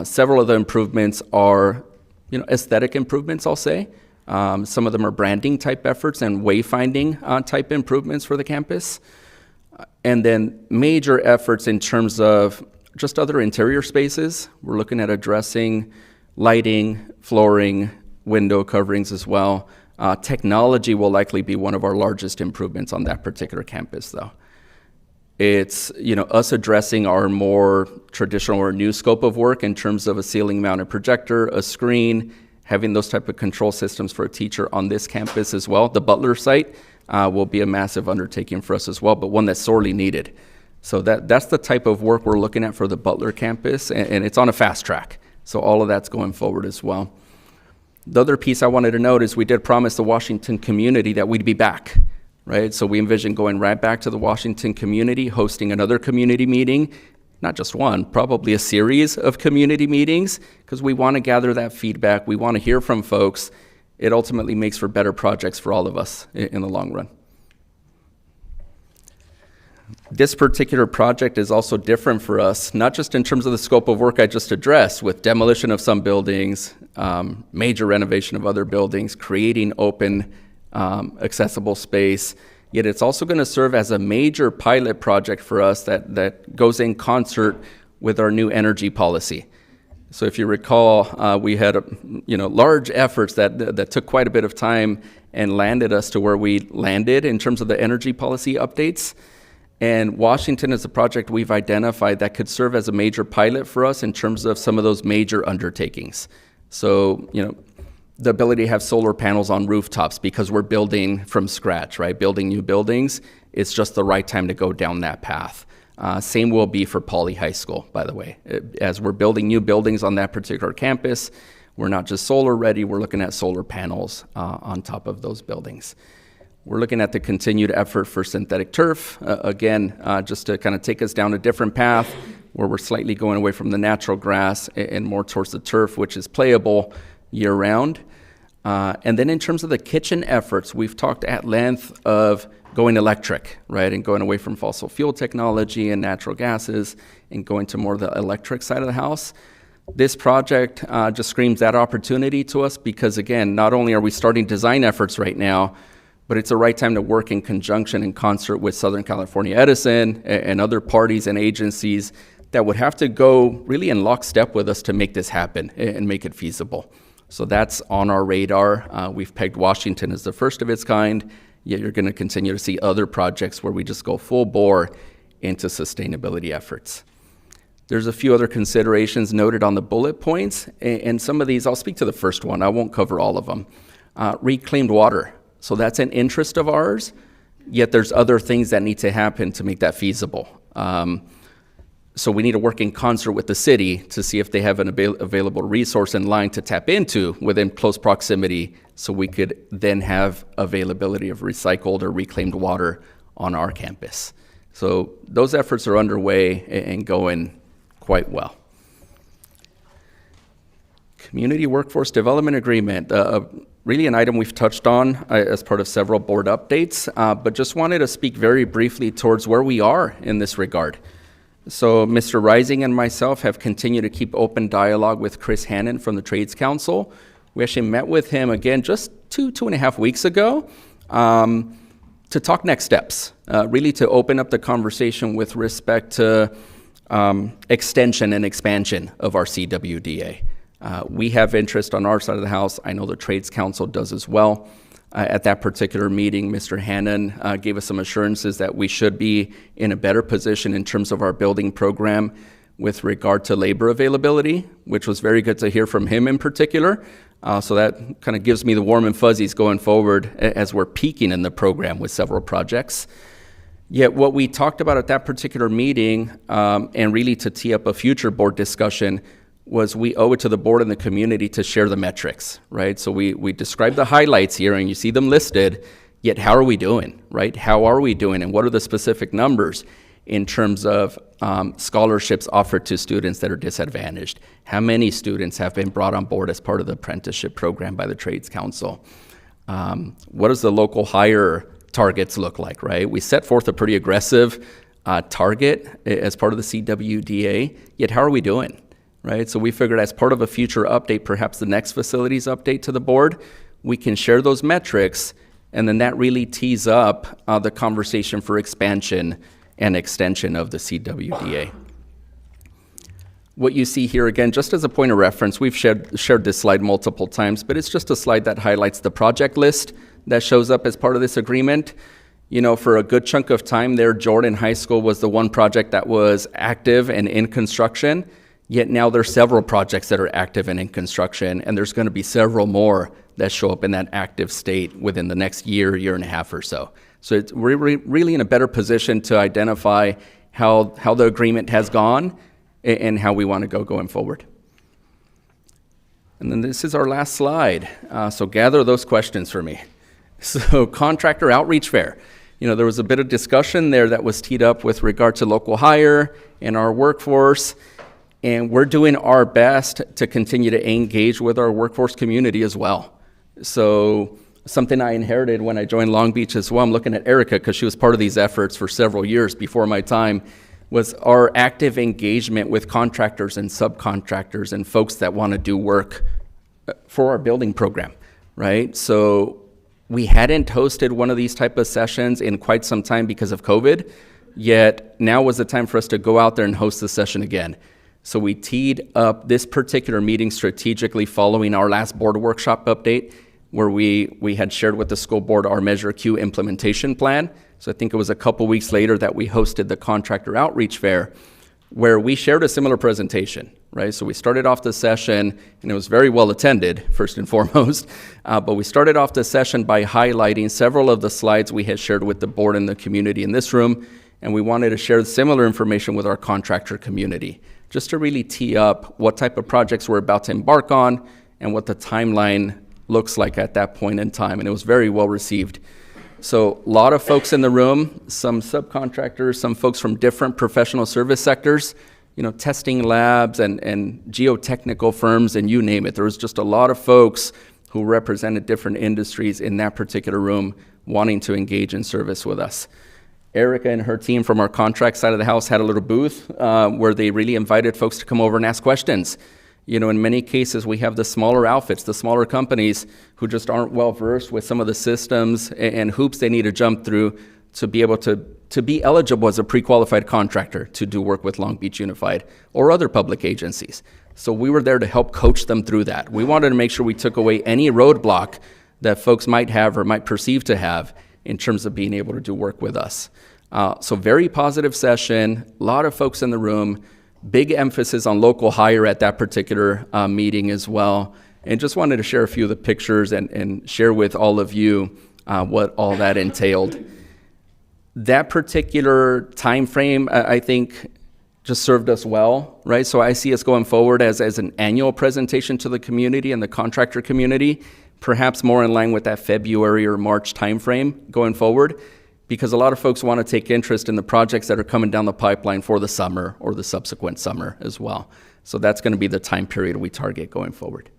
Several of the improvements are, aesthetic improvements, I'll say. Some of them are branding type efforts and wayfinding type improvements for the campus. And then major efforts in terms of just other interior spaces. We're looking at addressing lighting, flooring, window coverings as well. Technology will likely be one of our largest improvements on that particular campus, though. It's, us addressing our more traditional or new scope of work in terms of a ceiling-mounted projector, a screen, having those type of control systems for a teacher on this campus as well. The Butler site will be a massive undertaking for us as well, but one that's sorely needed. So that's the type of work we're looking at for the Butler campus, and it's on a fast track. So all of that's going forward as well. The other piece I wanted to note is we did promise the Washington community that we'd be back, right? So we envision going right back to the Washington community, hosting another community meeting, not just one, probably a series of community meetings, because we want to gather that feedback. We want to hear from folks. It ultimately makes for better projects for all of us in the long run. This particular project is also different for us, not just in terms of the scope of work I just addressed, with demolition of some buildings, major renovation of other buildings, creating open, accessible space, yet it's also going to serve as a major pilot project for us that goes in concert with our new energy policy. So if you recall, we had large efforts that took quite a bit of time and landed us to where we landed in terms of the energy policy updates. And Washington is a project we've identified that could serve as a major pilot for us in terms of some of those major undertakings. So, the ability to have solar panels on rooftops because we're building from scratch, right? Building new buildings, it's just the right time to go down that path. Same will be for Pauley High School, by the way. As we're building new buildings on that particular campus, we're not just solar ready, we're looking at solar panels on top of those buildings. We're looking at the continued effort for synthetic turf, again, just to kind of take us down a different path where we're slightly going away from the natural grass and more towards the turf, which is playable year-round. And then in terms of the kitchen efforts, we've talked at length of going electric, right, and going away from fossil fuel technology and natural gases and going to more the electric side of the house. This project just screams that opportunity to us because, again, not only are we starting design efforts right now, but it's the right time to work in conjunction and concert with Southern California Edison and other parties and agencies that would have to go really in lockstep with us to make this happen and make it feasible. So that's on our radar. We've pegged Washington as the first of its kind, yet you're going to continue to see other projects where we just go full bore into sustainability efforts. There's a few other considerations noted on the bullet points, and some of these, I'll speak to the first one. I won't cover all of them. Reclaimed water. So that's an interest of ours, yet there's other things that need to happen to make that feasible. So we need to work in concert with the city to see if they have an available resource in line to tap into within close proximity so we could then have availability of recycled or reclaimed water on our campus. So those efforts are underway and going quite well. Community Workforce Development Agreement, really an item we've touched on as part of several board updates, but just wanted to speak very briefly towards where we are in this regard. So Mr. Rising and myself have continued to keep open dialogue with Chris Hannon from the Trades Council. We actually met with him again just two and a half weeks ago. to talk next steps, really to open up the conversation with respect to extension and expansion of our CWDA. We have interest on our side of the house. I know the Trades Council does as well. At that particular meeting, Mr. Hannon gave us some assurances that we should be in a better position in terms of our building program with regard to labor availability, which was very good to hear from him in particular. So that kind of gives me the warm and fuzzies going forward as we're peaking in the program with several projects. Yet what we talked about at that particular meeting, and really to tee up a future board discussion, was we owe it to the board and the community to share the metrics, right? So we describe the highlights here and you see them listed, yet how are we doing, right? How are we doing and what are the specific numbers in terms of scholarships offered to students that are disadvantaged? How many students have been brought on board as part of the apprenticeship program by the Trades Council? What does the local hire targets look like, right? We set forth a pretty aggressive target as part of the CWDA, yet how are we doing? Right, so we figured as part of a future update, perhaps the next facilities update to the board, we can share those metrics, and then that really tees up the conversation for expansion and extension of the CWDA. What you see here, again, just as a point of reference, we've shared this slide multiple times, but it's just a slide that highlights the project list that shows up as part of this agreement. You know, for a good chunk of time there, Jordan High School was the one project that was active and in construction. Yet now there's several projects that are active and in construction, and there's going to be several more that show up in that active state within the next year, year and a half or so. So we're really in a better position to identify how the agreement has gone and how we want to go going forward. And then this is our last slide. So gather those questions for me. So contractor outreach fair. You know, there was a bit of discussion there that was teed up with regard to local hire and our workforce. And we're doing our best to continue to engage with our workforce community as well. So something I inherited when I joined Long Beach as well, I'm looking at Erica because she was part of these efforts for several years before my time, was our active engagement with contractors and subcontractors and folks that want to do work for our building program, right? So we hadn't hosted one of these type of sessions in quite some time because of COVID, yet now was the time for us to go out there and host the session again. So we teed up this particular meeting strategically following our last board workshop update, where we had shared with the school board our Measure Q implementation plan. So I think it was a couple weeks later that we hosted the contractor outreach fair, where we shared a similar presentation, right? So we started off the session, and it was very well attended, first and foremost, but we started off the session by highlighting several of the slides we had shared with the board and the community in this room, and we wanted to share similar information with our contractor community, just to really tee up what type of projects we're about to embark on and what the timeline looks like at that point in time. And it was very well received. So a lot of folks in the room, some subcontractors, some folks from different professional service sectors, you know, testing labs and geotechnical firms, and you name it. There was just a lot of folks who represented different industries in that particular room wanting to engage in service with us. Erica and her team from our contract side of the house had a little booth where they really invited folks to come over and ask questions. You know, in many cases, we have the smaller outfits, the smaller companies who just aren't well versed with some of the systems and hoops they need to jump through to be able to be eligible as a pre-qualified contractor to do work with Long Beach Unified or other public agencies. So we were there to help coach them through that. We wanted to make sure we took away any roadblock that folks might have or might perceive to have in terms of being able to do work with us. So very positive session, a lot of folks in the room, big emphasis on local hire at that particular meeting as well. And just wanted to share a few of the pictures and share with all of you what all that entailed. That particular time frame, I think, just served us well, right? So I see us going forward as an annual presentation to the community and the contractor community, perhaps more in line with that February or March timeframe going forward, because a lot of folks want to take interest in the projects that are coming down the pipeline for the summer or the subsequent summer as well. So that's going to be the time period we target going forward.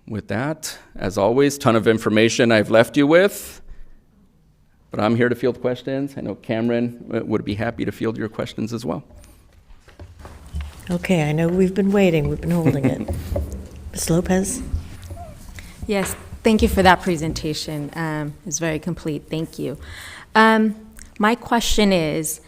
With that, as always, ton of information I've left you with, but I'm here to field questions. I know Cameron would be happy to field your questions as well. Okay, I know we've been waiting, we've been holding it. Ms. Lopez? Yes, Thank you for that presentation. It's very complete. Thank you. My question is,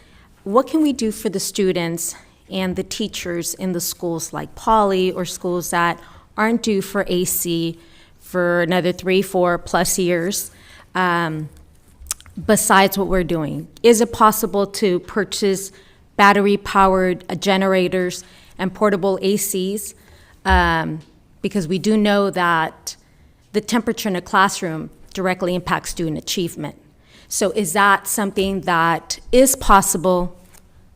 what can we do for the students and the teachers in the schools like Poly or schools that aren't due for AC for another 3, 4+ years, besides what we're doing? Is it possible to purchase battery-powered generators and portable ACs? Because we do know that the temperature in a classroom directly impacts student achievement. So is that something that is possible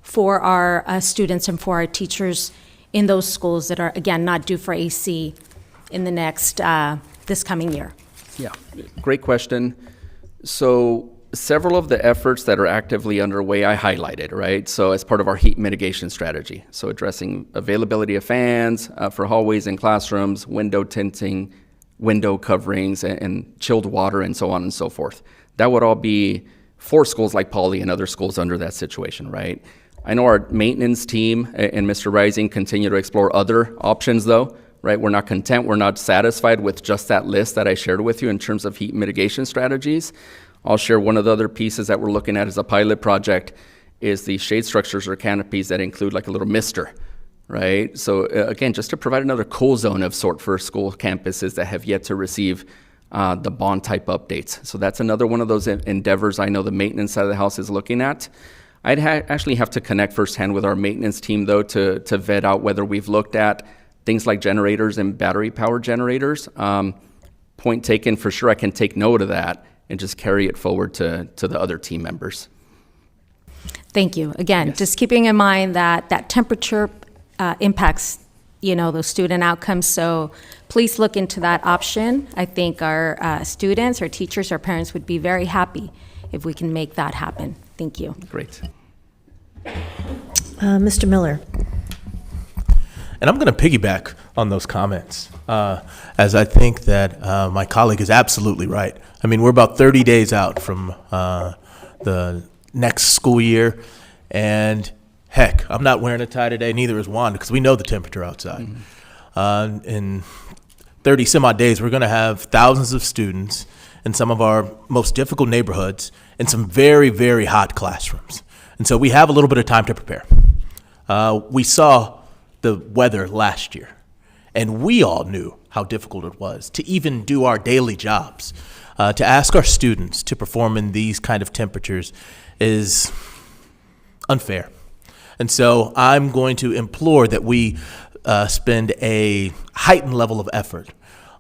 for our students and for our teachers in those schools that are, again, not due for AC in the next, this coming year? Yeah, great question. So several of the efforts that are actively underway, I highlighted, right? So as part of our heat mitigation strategy. So addressing availability of fans for hallways and classrooms, window tinting, window coverings, and chilled water, and so on and so forth. That would all be for schools like Poly and other schools under that situation, right? I know our maintenance team and Mr. Rising continue to explore other options though, right? We're not content, we're not satisfied with just that list that I shared with you in terms of heat mitigation strategies. I'll share one of the other pieces that we're looking at as a pilot project is the shade structures or canopies that include like a little mister, right? So again, just to provide another cool zone of sort for school campuses that have yet to receive the bond type updates. So that's another one of those endeavors I know the maintenance side of the house is looking at. I'd actually have to connect firsthand with our maintenance team though to vet out whether we've looked at things like generators and battery powered generators. Point taken, for sure I can take note of that and just carry it forward to the other team members. Thank you. Again, Yes. just keeping in mind that temperature impacts, the student outcomes. So please look into that option. I think our students, our teachers, our parents would be very happy if we can make that happen. Thank you. Great. Mr. Miller. And I'm going to piggyback on those comments, as I think that my colleague is absolutely right. I mean, we're about 30 days out from the next school year, and heck, I'm not wearing a tie today, neither is Wanda, because we know the temperature outside. In 30 some odd days, we're going to have thousands of students in some of our most difficult neighborhoods in some very, very hot classrooms. And so we have a little bit of time to prepare. We saw the weather last year, and we all knew how difficult it was to even do our daily jobs. To ask our students to perform in these kind of temperatures is unfair. And so I'm going to implore that we spend a heightened level of effort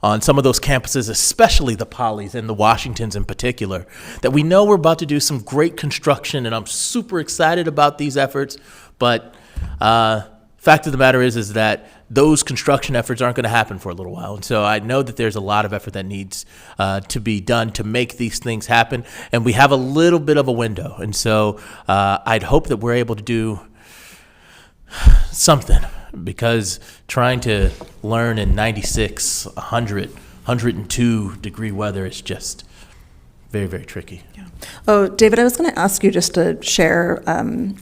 on some of those campuses, especially the Polys and the Washingtons in particular, that we know we're about to do some great construction, and I'm super excited about these efforts, but fact of the matter is that those construction efforts aren't going to happen for a little while. And so I know that there's a lot of effort that needs to be done to make these things happen, and we have a little bit of a window. And so I'd hope that we're able to do something, because trying to learn in 96, 100, 102 degree weather is just very, very tricky. Yeah. Oh, David, I was going to ask you just to share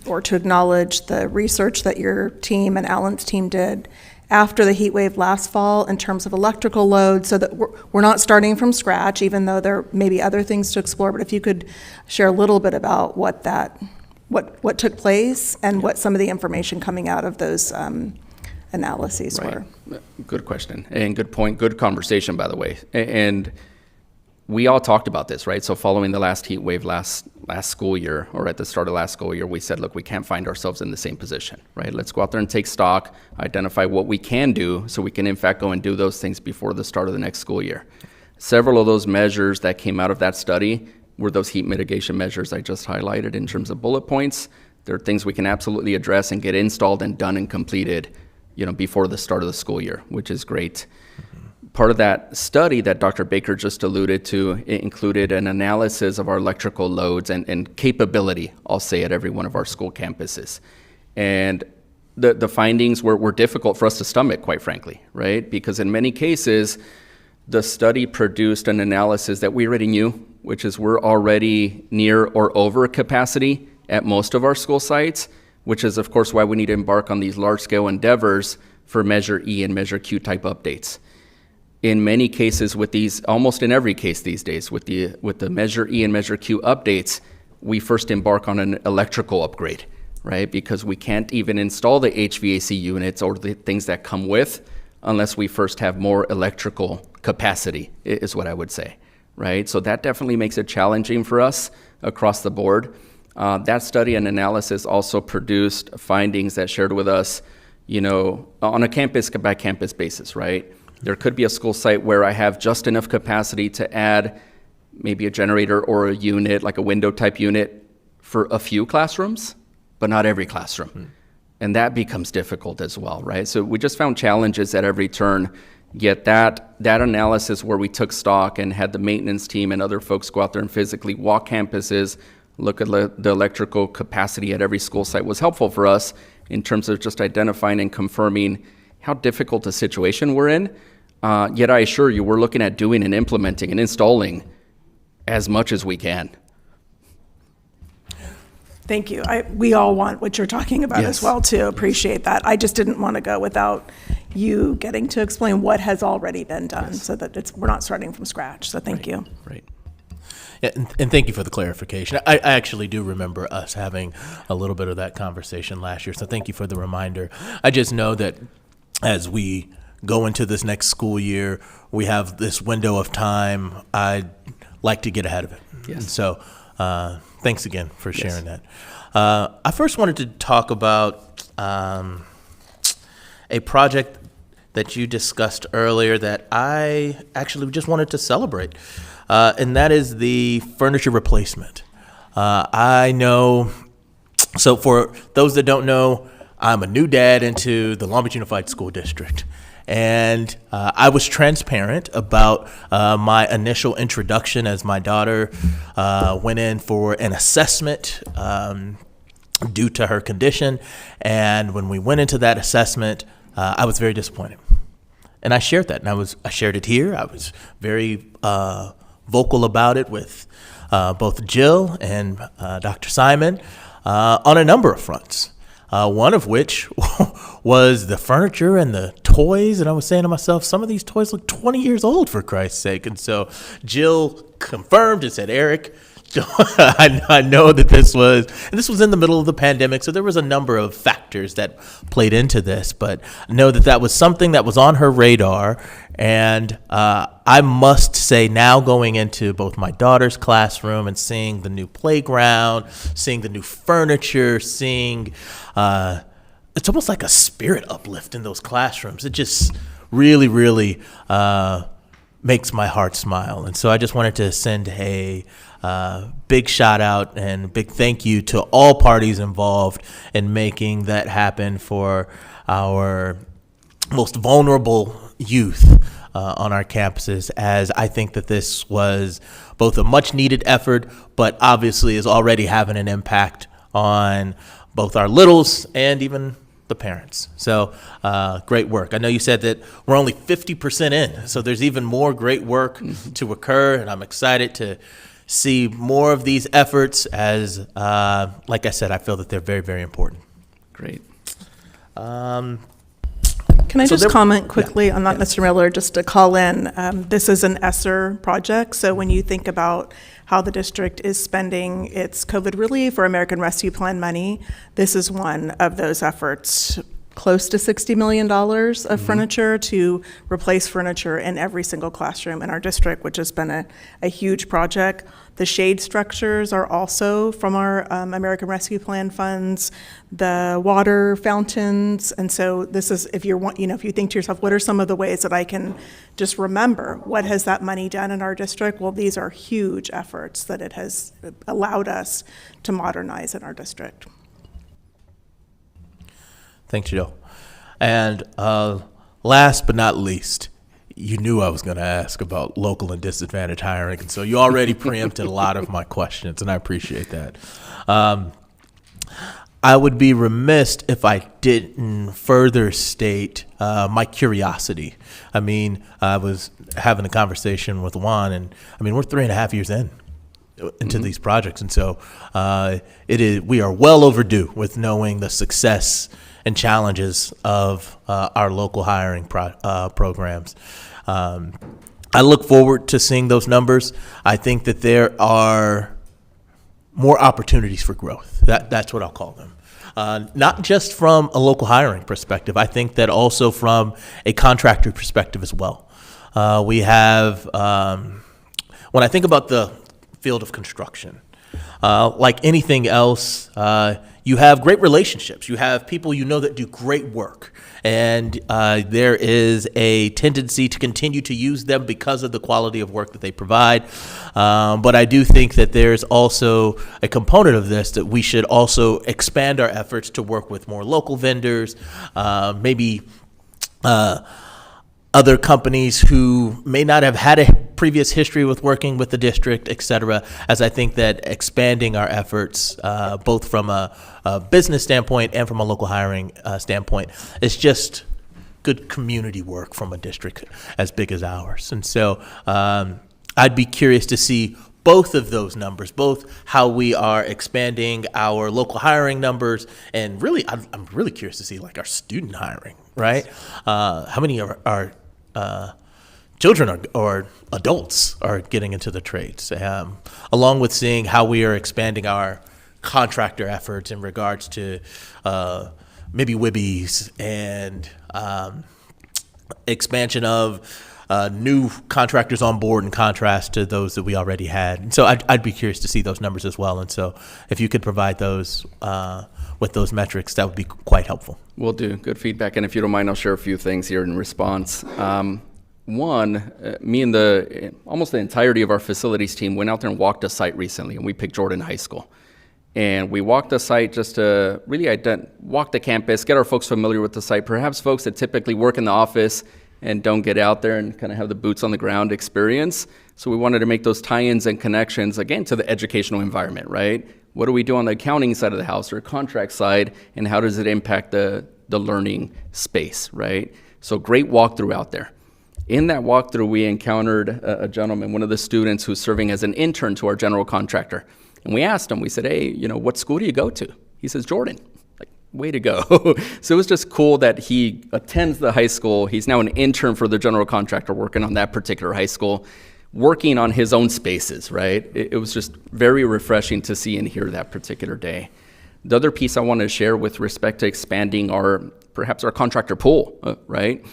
or to acknowledge the research that your team and Alan's team did after the heat wave last fall in terms of electrical load, so that we're not starting from scratch, even though there may be other things to explore. But if you could share a little bit about what took place and what some of the information coming out of those analyses were. Good question and good point. Good conversation, by the way. And we all talked about this, right? So following the last heat wave last school year, or at the start of last school year, we said, look, we can't find ourselves in the same position, right? Let's go out there and take stock, identify what we can do so we can in fact go and do those things before the start of the next school year. Several of those measures that came out of that study were those heat mitigation measures I just highlighted in terms of bullet points. There are things we can absolutely address and get installed and done and completed, before the start of the school year, which is great. Part of that study that Dr. Baker just alluded to, it included an analysis of our electrical loads and capability, I'll say, at every one of our school campuses. And the findings were difficult for us to stomach, quite frankly, right? Because in many cases, the study produced an analysis that we already knew, which is we're already near or over capacity at most of our school sites, which is, of course, why we need to embark on these large-scale endeavors for Measure E and Measure Q type updates. in many cases with these, almost in every case these days, with the Measure E and Measure Q updates, we first embark on an electrical upgrade, right? Because we can't even install the HVAC units or the things that come with unless we first have more electrical capacity, is what I would say, right? So that definitely makes it challenging for us across the board. That study and analysis also produced findings that shared with us, on a campus by campus basis, right? There could be a school site where I have just enough capacity to add maybe a generator or a unit, like a window type unit, for a few classrooms, but not every classroom. And that becomes difficult as well, right? So we just found challenges at every turn. Yet that analysis where we took stock and had the maintenance team and other folks go out there and physically walk campuses, look at the electrical capacity at every school site was helpful for us in terms of just identifying and confirming how difficult a situation we're in. Yet I assure you, we're looking at doing and implementing and installing as much as we can. Thank you. We all want what you're talking about Yes. as well, too. Appreciate that. I just didn't want to go without you getting to explain what has already been done so that we're not starting from scratch. So thank you. Right. Yeah, and thank you for the clarification. I actually do remember us having a little bit of that conversation last year, so thank you for the reminder. I just know that as we go into this next school year, we have this window of time. I'd like to get ahead of it. Yes. And so thanks again for sharing that. I first wanted to talk about a project that you discussed earlier that I actually just wanted to celebrate, and that is the furniture replacement. I know, so for those that don't know, I'm a new dad into the Long Beach Unified School District. And I was transparent about my initial introduction as my daughter went in for an assessment due to her condition. And when we went into that assessment, I was very disappointed. And I shared that, and I shared it here. I was very vocal about it with both Jill and Dr. Simon on a number of fronts. One of which was the furniture and the toys. And I was saying to myself, some of these toys look 20 years old, for Christ's sake. And so Jill confirmed and said, Eric, I know that this was in the middle of the pandemic, so there was a number of factors that played into this, but I know that was something that was on her radar. And I must say, now going into both my daughter's classroom and seeing the new playground, seeing the new furniture, seeing it's almost like a spirit uplift in those classrooms. It just really, really makes my heart smile. And so I just wanted to send a big shout out and big thank you to all parties involved in making that happen for our most vulnerable youth on our campuses, as I think that this was both a much needed effort, but obviously is already having an impact on both our littles and even the parents. So great work. I know you said that we're only 50% in, so there's even more great work to occur, and I'm excited to see more of these efforts as, like I said, I feel that they're very, very important. Great. Can I just comment quickly on that, Mr. Miller, just to call in? This is an ESSER project, so when you think about how the district is spending its COVID relief or American Rescue Plan money, this is one of those efforts. Close to $60 million of furniture to replace furniture in every single classroom in our district, which has been a huge project. The shade structures are also from our American Rescue Plan funds, the water fountains. And so this is, if you think to yourself, what are some of the ways that I can just remember what has that money done in our district? Well, these are huge efforts that it has allowed us to modernize in our district. Thanks, Jill. And last but not least, you knew I was going to ask about local and disadvantaged hiring, and so you already preempted a lot of my questions, and I appreciate that. I would be remiss if I didn't further state my curiosity. I mean, I was having a conversation with Juan, and I mean, we're 3.5 years into these projects, and so we are well overdue with knowing the success and challenges of our local hiring programs. I look forward to seeing those numbers. I think that there are more opportunities for growth. That's what I'll call them. Not just from a local hiring perspective, I think that also from a contractor perspective as well. We have, when I think about the field of construction, like anything else, you have great relationships. You have people you know that do great work. And there is a tendency to continue to use them because of the quality of work that they provide. But I do think that there's also a component of this that we should also expand our efforts to work with more local vendors, maybe other companies who may not have had a previous history with working with the district, et cetera, as I think that expanding our efforts, both from a business standpoint and from a local hiring standpoint, is just good community work from a district as big as ours. And so I'd be curious to see both of those numbers, both how we are expanding our local hiring numbers, and really, I'm really curious to see like our student hiring, right? How many of our children or adults are getting into the trades, along with seeing how we are expanding our contractor efforts in regards to maybe WIBIs and expansion of new contractors on board in contrast to those that we already had. And so I'd be curious to see those numbers as well. And so if you could provide those with those metrics, that would be quite helpful. Will do. Good feedback. And if you don't mind, I'll share a few things here in response. One, me and almost the entirety of our facilities team went out there and walked a site recently, and we picked Jordan High School. And we walked the site just to really walk the campus, get our folks familiar with the site, perhaps folks that typically work in the office and don't get out there and kind of have the boots on the ground experience. So we wanted to make those tie-ins and connections, again, to the educational environment, right? What do we do on the accounting side of the house or contract side, and how does it impact the learning space, right? So great walkthrough out there. In that walkthrough, we encountered a gentleman, one of the students who's serving as an intern to our general contractor. And we asked him, we said, hey, what school do you go to? He says, Jordan. Like, way to go. So it was just cool that he attends the high school. He's now an intern for the general contractor working on that particular high school, working on his own spaces, right? It was just very refreshing to see and hear that particular day. The other piece I wanted to share with respect to expanding perhaps our contractor pool, right?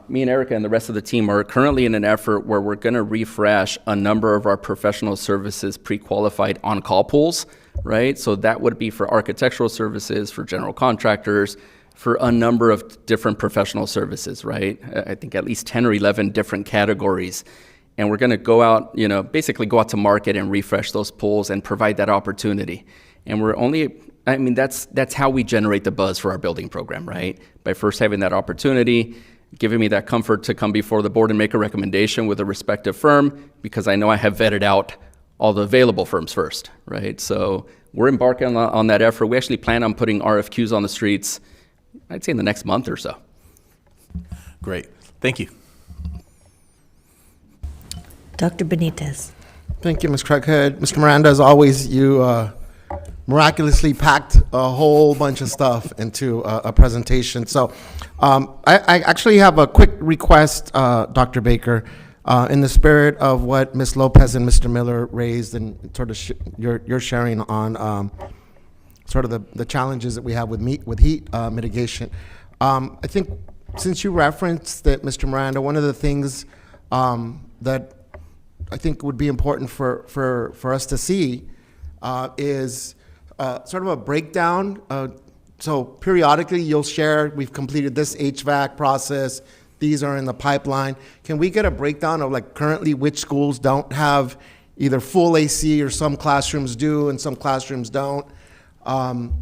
Me and Erica and the rest of the team are currently in an effort where we're going to refresh a number of our professional services pre-qualified on-call pools, right? So that would be for architectural services, for general contractors, for a number of different professional services, right? I think at least 10 or 11 different categories. And we're going to go out, basically go out to market and refresh those pools and provide that opportunity. And that's how we generate the buzz for our building program, right? By first having that opportunity, giving me that comfort to come before the board and make a recommendation with a respective firm, because I know I have vetted out all the available firms first, right? So we're embarking on that effort. We actually plan on putting RFQs on the streets, I'd say in the next month or so. Great. Thank you. Dr. Benitez. Thank you, Ms. Craighead. Mr. Miranda, as always, you miraculously packed a whole bunch of stuff into a presentation. So I actually have a quick request, Dr. Baker, in the spirit of what Ms. Lopez and Mr. Miller raised and sort of your sharing on sort of the challenges that we have with heat mitigation. I think since you referenced that, Mr. Miranda, one of the things that I think would be important for us to see is sort of a breakdown. So periodically you'll share, we've completed this HVAC process, these are in the pipeline. Can we get a breakdown of like currently which schools don't have either full AC, or some classrooms do and some classrooms don't? I'm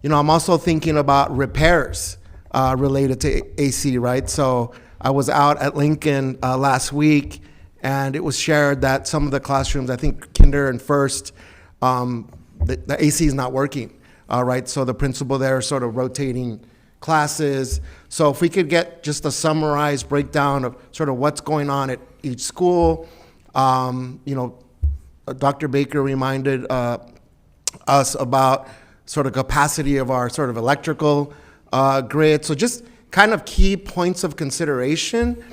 also thinking about repairs related to AC, right? So I was out at Lincoln last week, and it was shared that some of the classrooms, I think kinder and first, the AC is not working, right? So the principal there is sort of rotating classes. So if we could get just a summarized breakdown of sort of what's going on at each school. Dr. Baker reminded us about sort of capacity of our sort of electrical grid. So just kind of key points of consideration.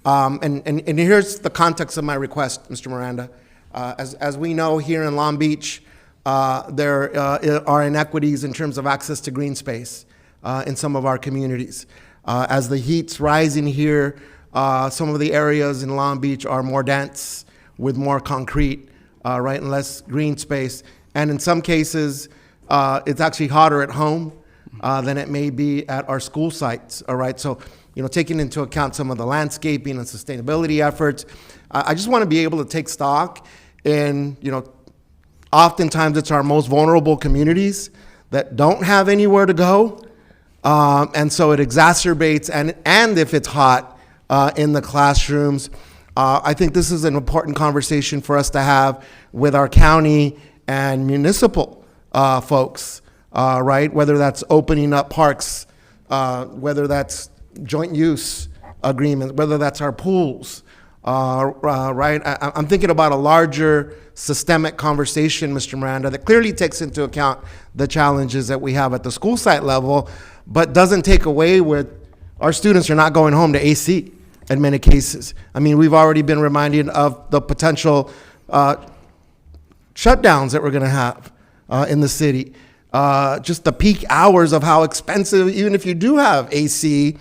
And here's the context of my request, Mr. Miranda. As we know, here in Long Beach, there are inequities in terms of access to green space in some of our communities. As the heat's rising here, some of the areas in Long Beach are more dense with more concrete, right, and less green space. And in some cases, it's actually hotter at home than it may be at our school sites, all right? So, taking into account some of the landscaping and sustainability efforts, I just want to be able to take stock in, oftentimes it's our most vulnerable communities that don't have anywhere to go. And so it exacerbates, and if it's hot in the classrooms, I think this is an important conversation for us to have with our county and municipal folks, right? Whether that's opening up parks, whether that's joint use agreements, whether that's our pools, right? I'm thinking about a larger systemic conversation, Mr. Miranda, that clearly takes into account the challenges that we have at the school site level, but doesn't take away with our students are not going home to AC in many cases. I mean, we've already been reminded of the potential shutdowns that we're going to have in the city. Just the peak hours of how expensive, even if you do have AC,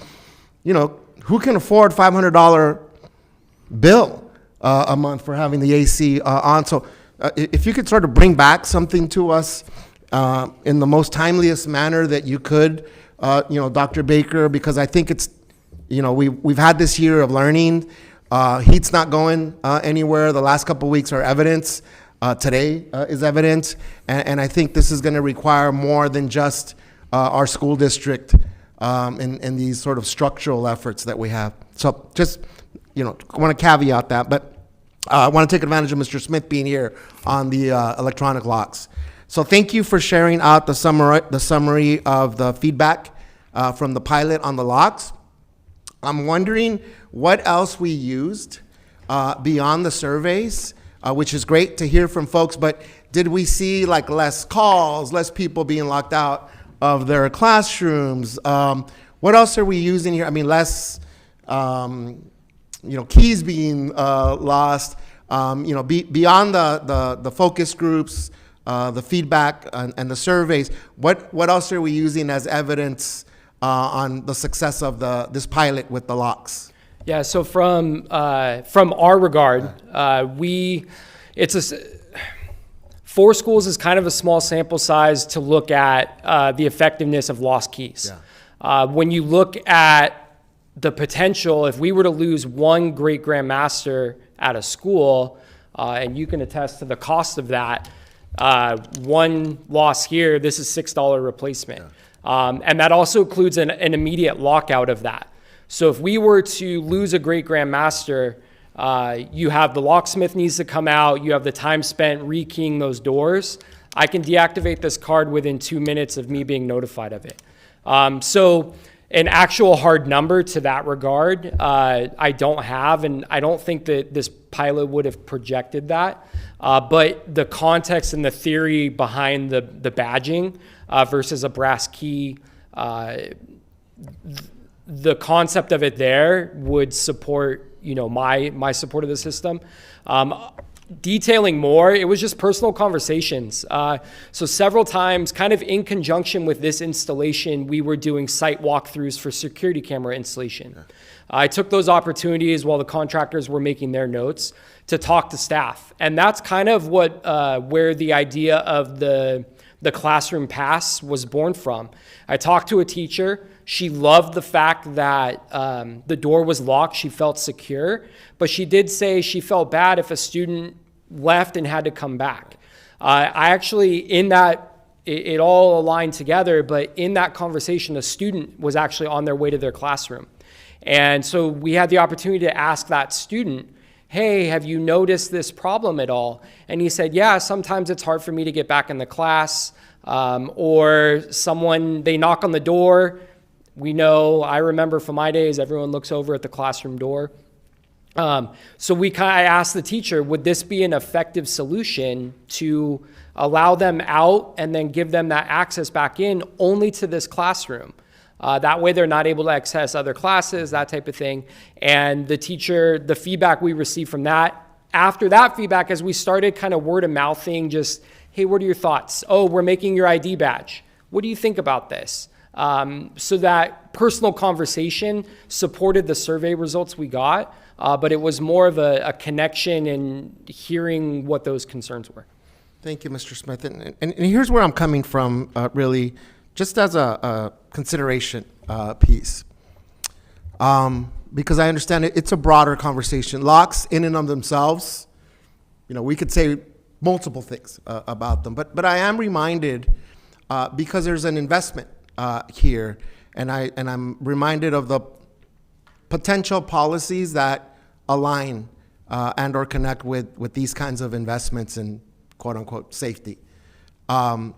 who can afford $500 bill a month for having the AC on? So if you could sort of bring back something to us in the most timeliest manner that you could, Dr. Baker, because I think it's, we've had this year of learning. Heat's not going anywhere. The last couple of weeks are evidence. Today is evidence. And I think this is going to require more than just our school district and these sort of structural efforts that we have. So just, I want to caveat that, but I want to take advantage of Mr. Smith being here on the electronic locks. So thank you for sharing out the summary of the feedback from the pilot on the locks. I'm wondering what else we used beyond the surveys, which is great to hear from folks, but did we see like less calls, less people being locked out of their classrooms? What else are we using here? I mean, less, keys being lost, beyond the focus groups, the feedback and the surveys, what else are we using as evidence on the success of this pilot with the locks? Yeah, so from our regard, 4 schools is kind of a small sample size to look at the effectiveness of lost keys. Yeah. When you look at the potential, if we were to lose one great grandmaster at a school, and you can attest to the cost of that, one loss here, this is $6 replacement. Yeah. And that also includes an immediate lockout of that. So if we were to lose a great grandmaster, you have the locksmith needs to come out, you have the time spent rekeying those doors. I can deactivate this card within 2 minutes of me being notified of it. So an actual hard number to that regard, I don't have, and I don't think that this pilot would have projected that. But the context and the theory behind the badging versus a brass key, the concept of it there would support, my support of the system. Detailing more, it was just personal conversations. So several times, kind of in conjunction with this installation, we were doing site walkthroughs for security camera installation. Yeah. I took those opportunities while the contractors were making their notes to talk to staff. And that's kind of where the idea of the classroom pass was born from. I talked to a teacher. She loved the fact that the door was locked. She felt secure, but she did say she felt bad if a student left and had to come back. I actually, in that, it all aligned together, but in that conversation, a student was actually on their way to their classroom. And so we had the opportunity to ask that student, hey, have you noticed this problem at all? And he said, yeah, sometimes it's hard for me to get back in the class, or they knock on the door. I remember from my days, everyone looks over at the classroom door. So I asked the teacher, would this be an effective solution to allow them out and then give them that access back in only to this classroom? That way they're not able to access other classes, that type of thing. And the feedback we received from that, after that feedback, as we started kind of word of mouthing, just, hey, what are your thoughts? Oh, we're making your ID badge. What do you think about this? So that personal conversation supported the survey results we got, but it was more of a connection and hearing what those concerns were. Thank you, Mr. Smith. And here's where I'm coming from, really, just as a consideration piece. Because I understand it's a broader conversation. Locks in and of themselves, we could say multiple things about them. But I am reminded, because there's an investment here, and I'm reminded of the potential policies that align and or connect with these kinds of investments in quote unquote safety. I'm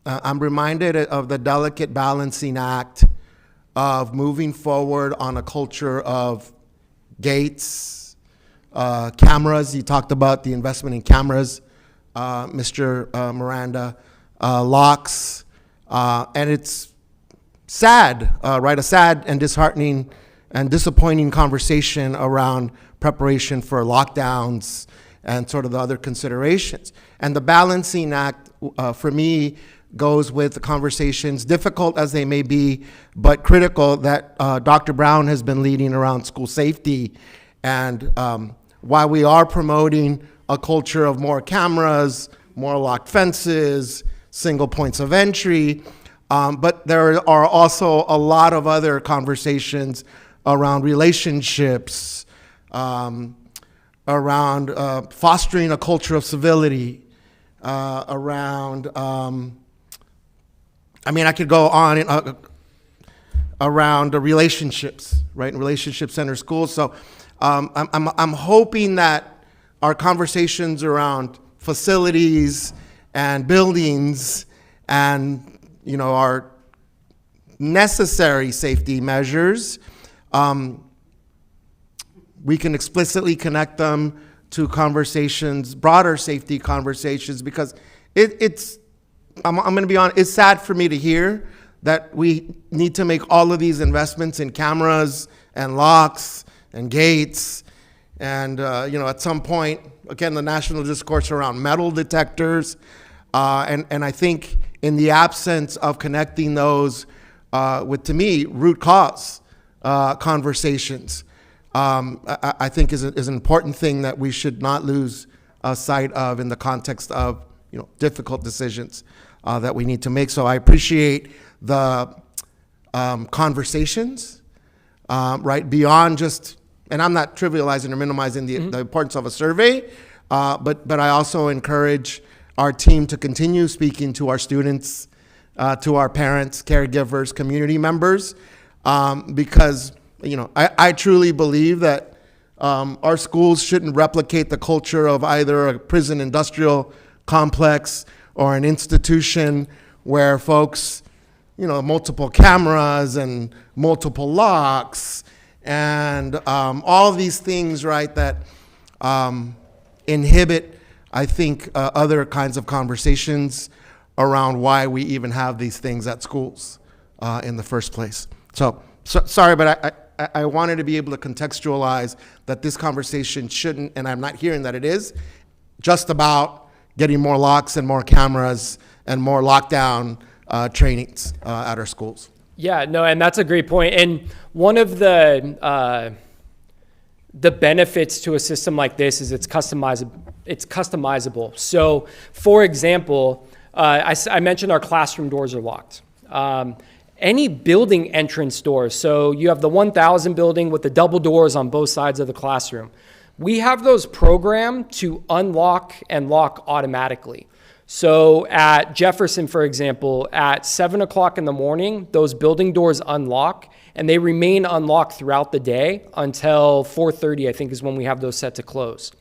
reminded of the delicate balancing act of moving forward on a culture of gates, cameras. You talked about the investment in cameras, Mr. Miranda, locks, and it's sad, right? A sad and disheartening and disappointing conversation around preparation for lockdowns and sort of the other considerations. And the balancing act, for me, goes with the conversations, difficult as they may be, but critical, that Dr. Brown has been leading around school safety. And while we are promoting a culture of more cameras, more locked fences, single points of entry, but there are also a lot of other conversations around relationships, around fostering a culture of civility, around, I could go on, around the relationships, right, in relationship-centered schools. So I'm hoping that our conversations around facilities and buildings and our necessary safety measures, we can explicitly connect them to conversations, broader safety conversations, because I'm going to be honest, it's sad for me to hear that we need to make all of these investments in cameras and locks and gates. And, at some point, again, the national discourse around metal detectors. And I think in the absence of connecting those with, to me, root cause conversations, I think is an important thing that we should not lose sight of in the context of difficult decisions that we need to make. So I appreciate the conversations, right, beyond just, and I'm not trivializing or minimizing the importance of a survey, but I also encourage our team to continue speaking to our students, to our parents, caregivers, community members, because I truly believe that our schools shouldn't replicate the culture of either a prison industrial complex or an institution where folks, multiple cameras and multiple locks and all these things, right, that inhibit, I think, other kinds of conversations around why we even have these things at schools in the first place. So sorry, but I wanted to be able to contextualize that this conversation shouldn't, and I'm not hearing that it is, just about getting more locks and more cameras and more lockdown trainings at our schools. Yeah, no, and that's a great point. And one of the benefits to a system like this is it's customizable. So, for example, I mentioned our classroom doors are locked. Any building entrance doors, so you have the 1000 building with the double doors on both sides of the classroom. We have those programmed to unlock and lock automatically. So at Jefferson, for example, at 7 o'clock in the morning, those building doors unlock, and they remain unlocked throughout the day until 4:30, I think, is when we have those set to close.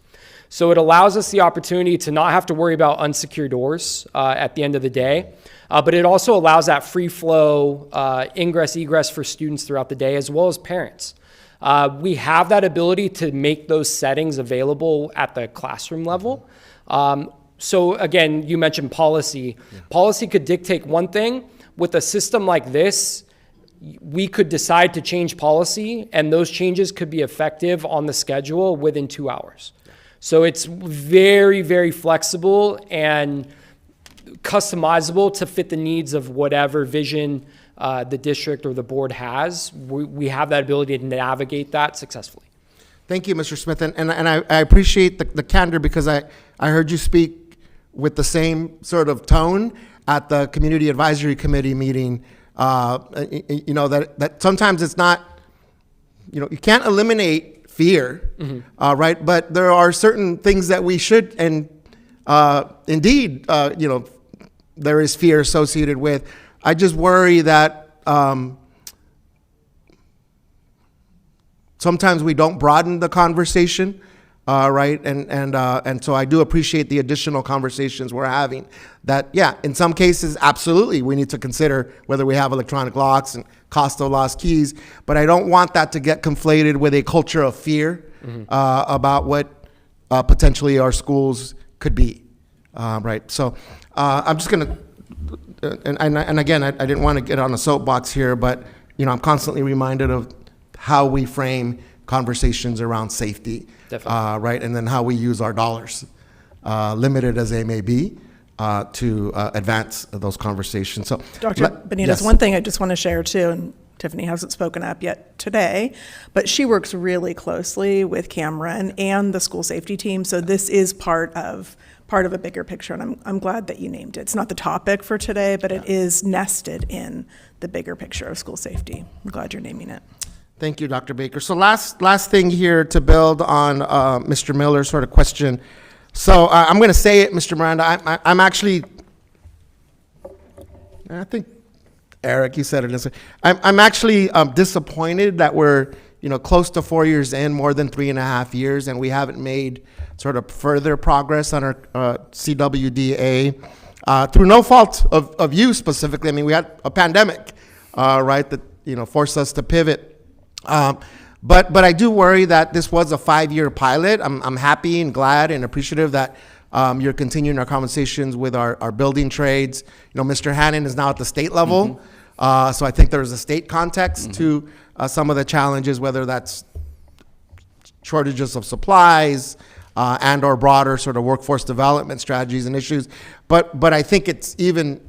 So it allows us the opportunity to not have to worry about unsecured doors at the end of the day, but it also allows that free flow ingress, egress for students throughout the day, as well as parents. We have that ability to make those settings available at the classroom level. So again, you mentioned policy. Yeah. Policy could dictate one thing. With a system like this, we could decide to change policy, and those changes could be effective on the schedule within 2 hours. So it's very, very flexible and customizable to fit the needs of whatever vision the district or the board has. We have that ability to navigate that successfully. Thank you, Mr. Smith, and I appreciate the candor, because I heard you speak with the same sort of tone at the Community Advisory Committee meeting. You know, that sometimes it's not, you know, you can't eliminate fear, right? But there are certain things that we should, and indeed, you know, there is fear associated with. I just worry that sometimes we don't broaden the conversation, right? And so I do appreciate the additional conversations we're having. That, yeah, in some cases, absolutely, we need to consider whether we have electronic locks and cost of lost keys. But I don't want that to get conflated with a culture of fear about what potentially our schools could be, right? So I'm just gonna, and again, I didn't want to get on a soapbox here, but you know, I'm constantly reminded of how we frame conversations around safety, right? And then how we use our dollars, limited as they may be, to advance those conversations. So, Dr. Benitez, yes. one thing I just want to share too, and Tiffany hasn't spoken up yet today, but she works really closely with Cameron and the school safety team. So this is part of a bigger picture, and I'm glad that you named it. It's not the topic for today, but it is nested in the bigger picture of school safety. I'm glad you're naming it. Thank you, Dr. Baker. So last thing here to build on Mr. Miller's sort of question. So I'm going to say it, Mr. Miranda. I'm actually, I think, Eric, you said it. I'm actually disappointed that we're, you know, close to 4 years in, more than 3.5 years, and we haven't made sort of further progress on our CWDA through no fault of you specifically. I mean, we had a pandemic, right, that, you know, forced us to pivot. But I do worry that this was a 5-year pilot. I'm happy and glad and appreciative that you're continuing our conversations with our building trades. You know, Mr. Hannon is now at the state level, so I think there's a state context to some of the challenges, whether that's shortages of supplies and or broader sort of workforce development strategies and issues. But I think it's even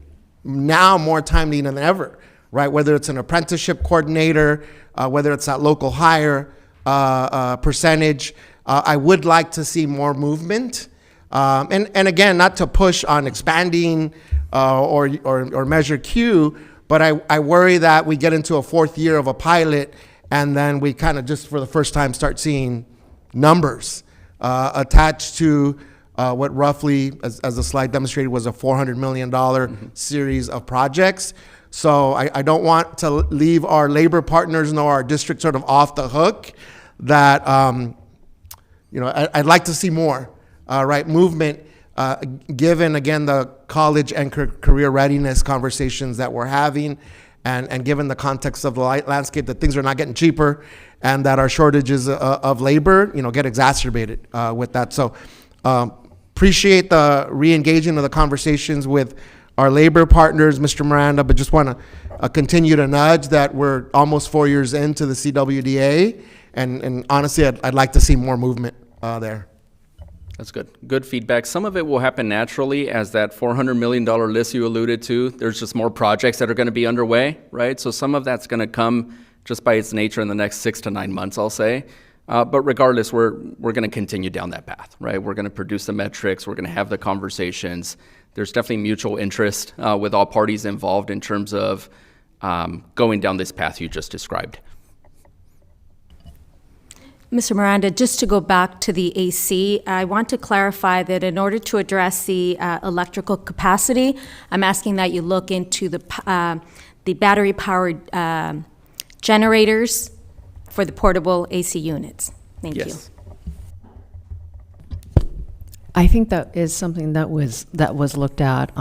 now more timely than ever, right? Whether it's an apprenticeship coordinator, whether it's that local hire percentage, I would like to see more movement. And again, not to push on expanding or Measure Q, but I worry that we get into a 4th year of a pilot and then we kind of just for the first time start seeing numbers attached to what roughly, as the slide demonstrated, was a $400 million series of projects. So I don't want to leave our labor partners nor our district sort of off the hook. That you know, I'd like to see more, right, movement, given again the college and career readiness conversations that we're having, and given the context of the landscape that things are not getting cheaper, and that our shortages of labor, you know, get exacerbated with that. So appreciate the re-engaging of the conversations with our labor partners, Mr. Miranda, but just want to continue to nudge that we're almost 4 years into the CWDA, and honestly, I'd like to see more movement there. That's good. Good feedback. Some of it will happen naturally as that $400 million list you alluded to. There's just more projects that are going to be underway, right? So some of that's going to come just by its nature in the next 6 to 9 months, I'll say. But regardless, we're going to continue down that path, right? We're going to produce the metrics. We're going to have the conversations. There's definitely mutual interest with all parties involved in terms of going down this path you just described. Mr. Miranda, just to go back to the AC, I want to clarify that in order to address the electrical capacity, I'm asking that you look into the battery-powered generators for the portable AC units. Thank you. I think that is something that was looked at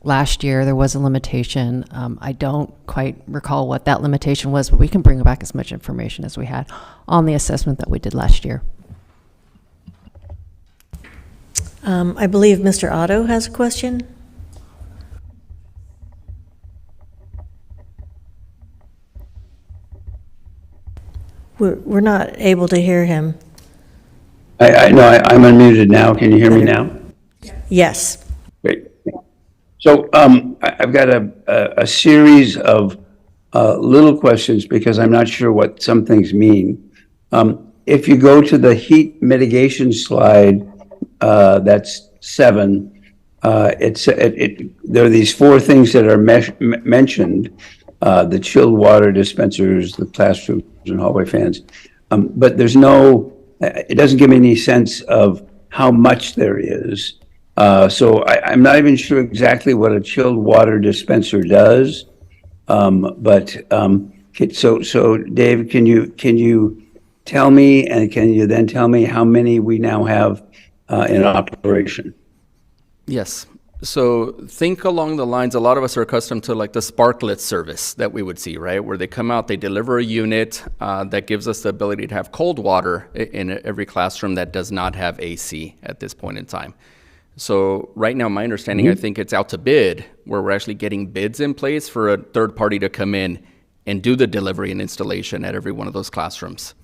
last year. There was a limitation. I don't quite recall what that limitation was, but we can bring back as much information as we had on the assessment that we did last year. I believe Mr. Otto has a question. We're not able to hear him. I'm unmuted now. Can you hear me now? Yes. Great. So I've got a series of little questions because I'm not sure what some things mean. If you go to the heat mitigation slide, that's 7. There are these 4 things that are mentioned: the chilled water dispensers, the classrooms, and hallway fans. But there's no. It doesn't give me any sense of how much there is. So I'm not even sure exactly what a chilled water dispenser does. So Dave, can you tell me, and can you then tell me how many we now have in operation? Yes. So think along the lines, a lot of us are accustomed to like the sparklet service that we would see, right? Where they come out, they deliver a unit that gives us the ability to have cold water in every classroom that does not have AC at this point in time. So right now, my understanding, I think it's out to bid, where we're actually getting bids in place for a third party to come in and do the delivery and installation at every one of those classrooms.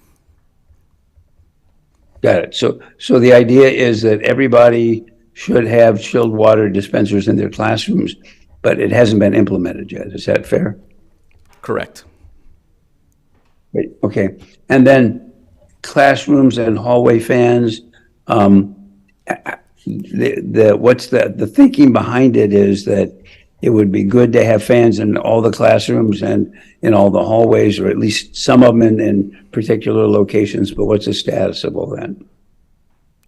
Got it. So the idea is that everybody should have chilled water dispensers in their classrooms, but it hasn't been implemented yet. Is that fair? Correct. Great. Okay. And then classrooms and hallway fans. The thinking behind it is that it would be good to have fans in all the classrooms and in all the hallways, or at least some of them in particular locations. But what's the status of all that?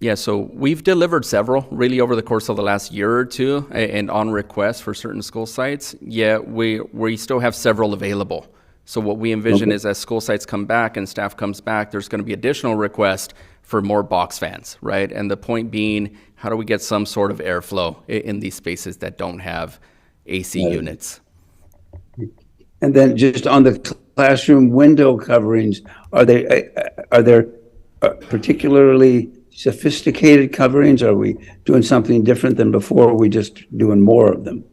Yeah, so we've delivered several really over the course of the last year or two, and on request for certain school sites. Yeah, we still have several available. So what we envision is as school sites come back and staff comes back, there's going to be additional requests for more box fans, right? And the point being, how do we get some sort of airflow in these spaces that don't have AC units? And then just on the classroom window coverings, are there particularly sophisticated coverings? Are we doing something different than before? Or are we just doing more of them?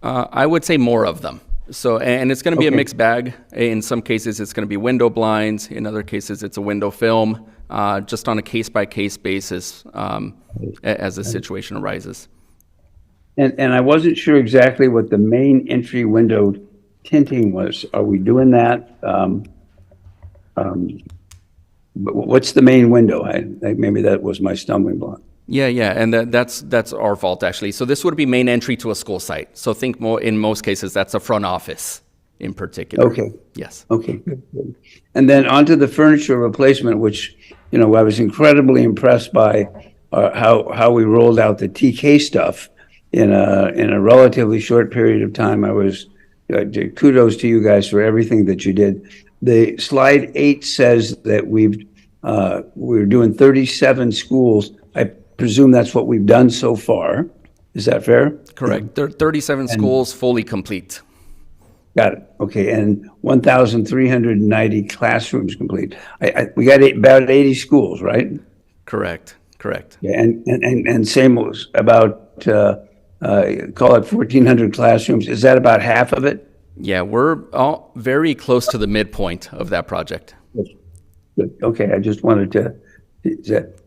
I would say more of them. So, and it's going to be a mixed bag. In some cases, it's going to be window blinds. In other cases, it's a window film, just on a case-by-case basis as the situation arises. And I wasn't sure exactly what the main entry window tinting was. Are we doing that? But what's the main window? Maybe that was my stumbling block. Yeah, and that's our fault, actually. So this would be main entry to a school site. So think more, in most cases, that's a front office in particular. Okay. Yes. Okay, good. And then onto the furniture replacement, which, I was incredibly impressed by how we rolled out the TK stuff in a relatively short period of time. I was, kudos to you guys for everything that you did. The slide 8 says that we're doing 37 schools. I presume that's what we've done so far. Is that fair? Correct. 37 schools fully complete. Got it. Okay, and 1,390 classrooms complete. We got about 80 schools, right? Correct. Yeah, and same was about call it 1,400 classrooms. Is that about half of it? Yeah, we're all very close to the midpoint of that project. Good. Okay, I just wanted to.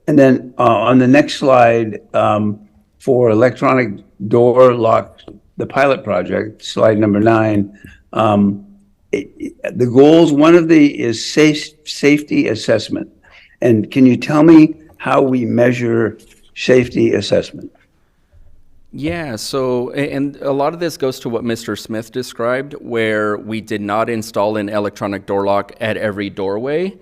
And then on the next slide, for electronic door lock, the pilot project, slide number 9, the goals, one of the is safety assessment. And can you tell me how we measure safety assessment? Yeah, so, and a lot of this goes to what Mr. Smith described, where we did not install an electronic door lock at every doorway.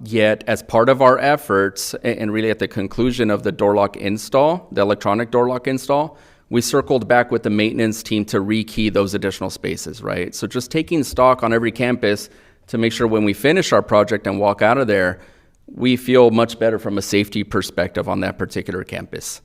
Yet, as part of our efforts, and really at the conclusion of the door lock install, the electronic door lock install, we circled back with the maintenance team to rekey those additional spaces, right? So just taking stock on every campus to make sure when we finish our project and walk out of there, we feel much better from a safety perspective on that particular campus.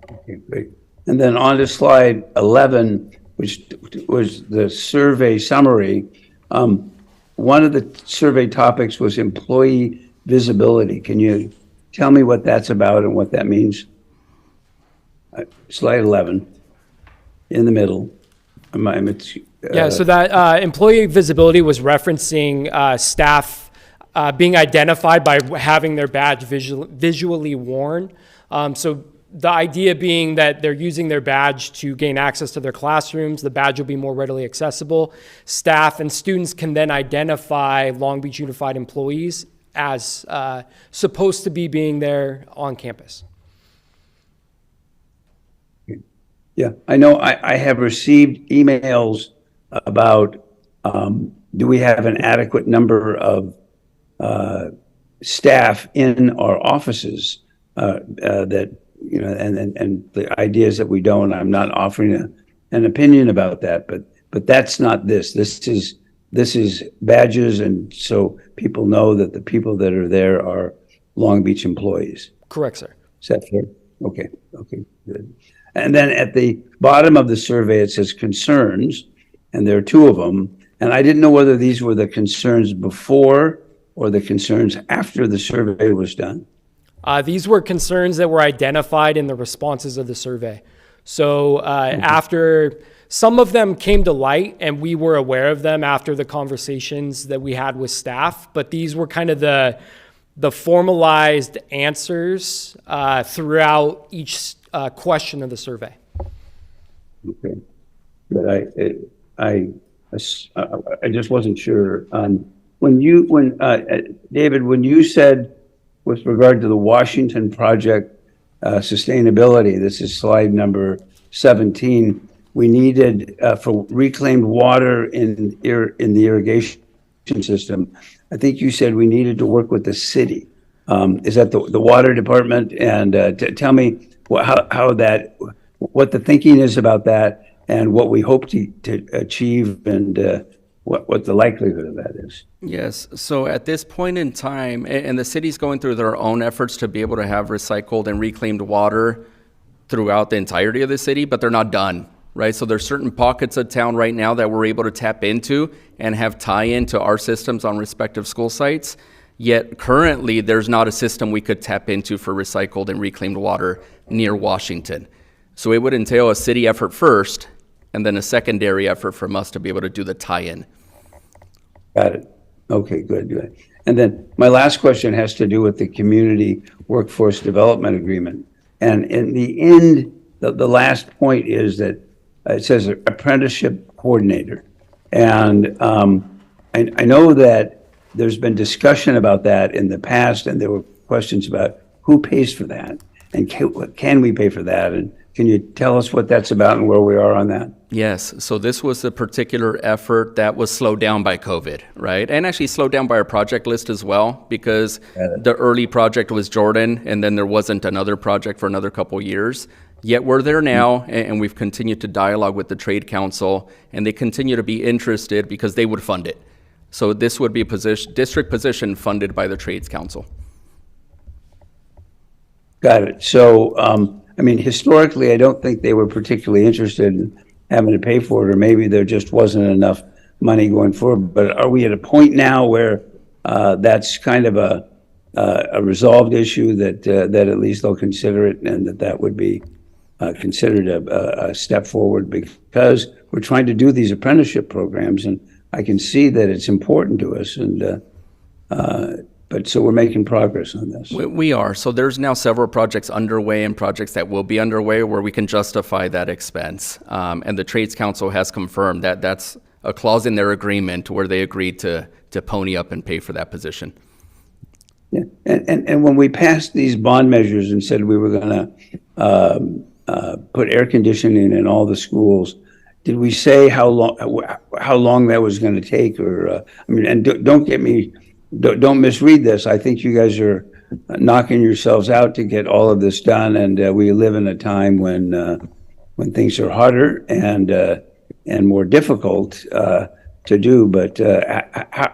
Okay, great. And then on to slide 11, which was the survey summary. One of the survey topics was employee visibility. Can you tell me what that's about and what that means? Slide 11, in the middle. Yeah, so that employee visibility was referencing staff being identified by having their badge visually worn. So the idea being that they're using their badge to gain access to their classrooms. The badge will be more readily accessible. Staff and students can then identify Long Beach Unified employees as supposed to be being there on campus. Yeah, I know I have received emails about, do we have an adequate number of staff in our offices that, you know, and the idea is that we don't. I'm not offering an opinion about that, but that's not this. This is badges, and so people know that the people that are there are Long Beach employees. Correct, sir. Is that fair? Okay, good. And then at the bottom of the survey, it says concerns, and there are two of them. And I didn't know whether these were the concerns before or the concerns after the survey was done. These were concerns that were identified in the responses of the survey. So after some of them came to light, and we were aware of them after the conversations that we had with staff, but these were kind of the formalized answers throughout each question of the survey. Okay, but I just wasn't sure. When David, when you said with regard to the Washington project sustainability, this is slide number 17. We needed for reclaimed water in the irrigation system. I think you said we needed to work with the city. Is that the water department? And tell me how that, what the thinking is about that, and what we hope to achieve, and what the likelihood of that is. Yes, so at this point in time, and the city's going through their own efforts to be able to have recycled and reclaimed water throughout the entirety of the city, but they're not done, right? So there's certain pockets of town right now that we're able to tap into and have tie-in to our systems on respective school sites. Yet currently, there's not a system we could tap into for recycled and reclaimed water near Washington. So it would entail a city effort first, and then a secondary effort from us to be able to do the tie-in. Got it. Okay, good. And then my last question has to do with the community workforce development agreement. And in the end, the last point is that it says apprenticeship coordinator. And I know that there's been discussion about that in the past, and there were questions about who pays for that, and can we pay for that? And can you tell us what that's about and where we are on that? Yes, so this was a particular effort that was slowed down by COVID, right? And actually slowed down by our project list as well, because the early project was Jordan, and then there wasn't another project for another couple years. Yet we're there now, and we've continued to dialogue with the Trade Council, and they continue to be interested because they would fund it. So this would be a district position funded by the Trades Council. Got it. So, I mean, historically, I don't think they were particularly interested in having to pay for it, or maybe there just wasn't enough money going forward. But are we at a point now where that's kind of a resolved issue that at least they'll consider it, and that would be considered a step forward? Because we're trying to do these apprenticeship programs, and I can see that it's important to us, and but so we're making progress on this. We are. So there's now several projects underway and projects that will be underway where we can justify that expense. And the Trades Council has confirmed that that's a clause in their agreement where they agreed to pony up and pay for that position. Yeah, and when we passed these bond measures and said we were going to put air conditioning in all the schools, did we say how long that was going to take? Or I mean, and don't misread this. I think you guys are knocking yourselves out to get all of this done, and we live in a time when things are harder and more difficult to do. But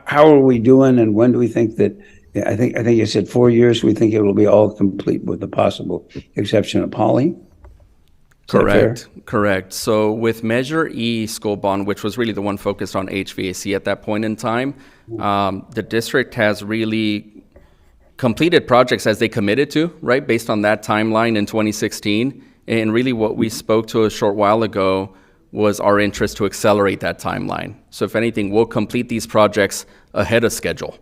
how are we doing, and when do we think that? I think you said 4 years. We think it will be all complete, with the possible exception of Poly. Correct. So with Measure E school bond, which was really the one focused on HVAC at that point in time, the district has really completed projects as they committed to, right, based on that timeline in 2016. And really what we spoke to a short while ago was our interest to accelerate that timeline. So if anything, we'll complete these projects ahead of schedule.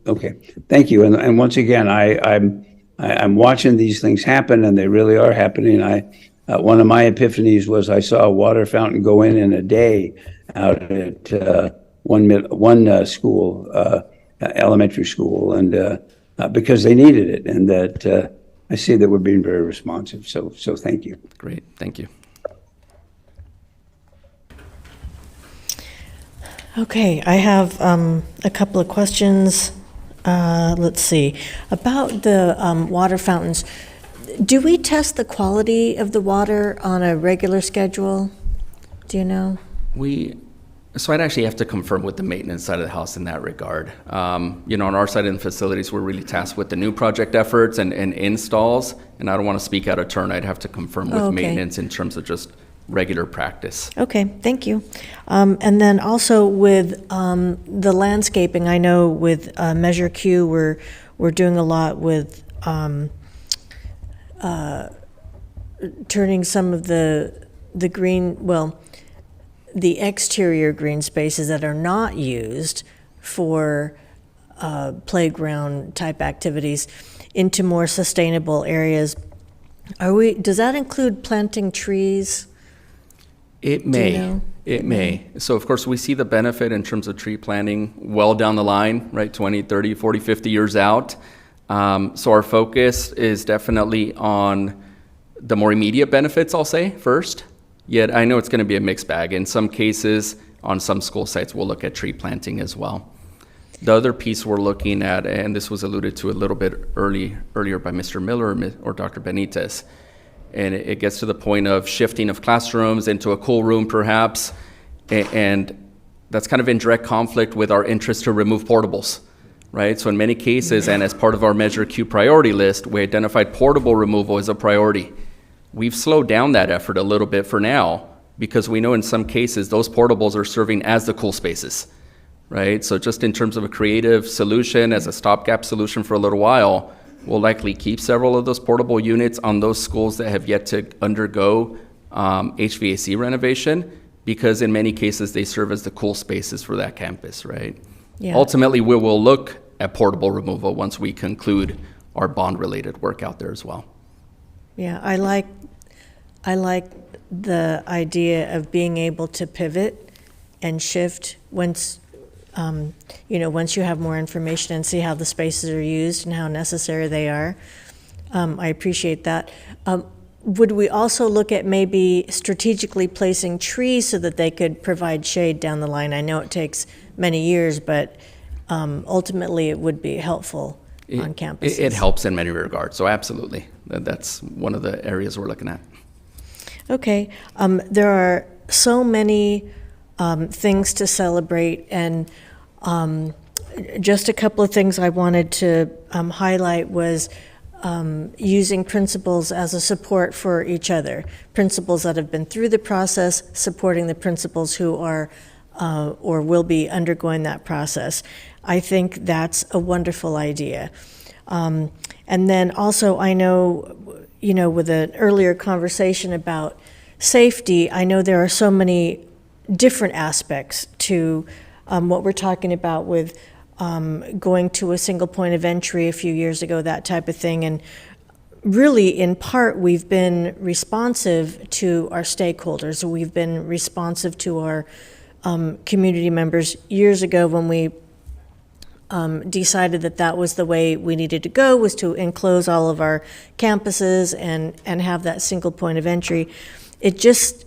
Okay, thank you. And once again, I'm watching these things happen, and they really are happening. One of my epiphanies was I saw a water fountain go in a day out at one school, elementary school, and because they needed it, and that I see that we're being very responsive. So thank you. Great, thank you. Okay, I have a couple of questions. Let's see. About the water fountains, do we test the quality of the water on a regular schedule? Do you know? So I'd actually have to confirm with the maintenance side of the house in that regard. On our side of the facilities, we're really tasked with the new project efforts and installs, and I don't want to speak out of turn. I'd have to confirm with maintenance in terms of just regular practice. Okay, thank you. And then also with the landscaping, I know with Measure Q, we're doing a lot with turning some of the green, the exterior green spaces that are not used for playground type activities into more sustainable areas. Does that include planting trees? It may. Do you know? It may. So, of course, we see the benefit in terms of tree planting well down the line, right? 20, 30, 40, 50 years out. So our focus is definitely on the more immediate benefits, I'll say, first. Yet I know it's going to be a mixed bag. In some cases, on some school sites, we'll look at tree planting as well. The other piece we're looking at, and this was alluded to a little bit earlier by Mr. Miller or Dr. Benitez, and it gets to the point of shifting of classrooms into a cool room perhaps, and that's kind of in direct conflict with our interest to remove portables, right? So in many cases, and as part of our Measure Q priority list, we identified portable removal as a priority. We've slowed down that effort a little bit for now because we know in some cases those portables are serving as the cool spaces, right? So just in terms of a creative solution as a stopgap solution for a little while, we'll likely keep several of those portable units on those schools that have yet to undergo HVAC renovation because in many cases they serve as the cool spaces for that campus, right? Yeah. Ultimately, we will look at portable removal once we conclude our bond-related work out there as well. Yeah, I like the idea of being able to pivot and shift once you have more information and see how the spaces are used and how necessary they are. I appreciate that. Would we also look at maybe strategically placing trees so that they could provide shade down the line? I know it takes many years, but ultimately it would be helpful on campuses. It helps in many regards, so absolutely. That's one of the areas we're looking at. Okay. There are so many things to celebrate, and just a couple of things I wanted to highlight was using principals as a support for each other. Principals that have been through the process, supporting the principals who are or will be undergoing that process. I think that's a wonderful idea. And then also, I know, with an earlier conversation about safety, I know there are so many different aspects to what we're talking about with going to a single point of entry a few years ago, that type of thing. And really, in part, we've been responsive to our stakeholders. We've been responsive to our community members. Years ago, when we decided that was the way we needed to go, was to enclose all of our campuses and have that single point of entry. It just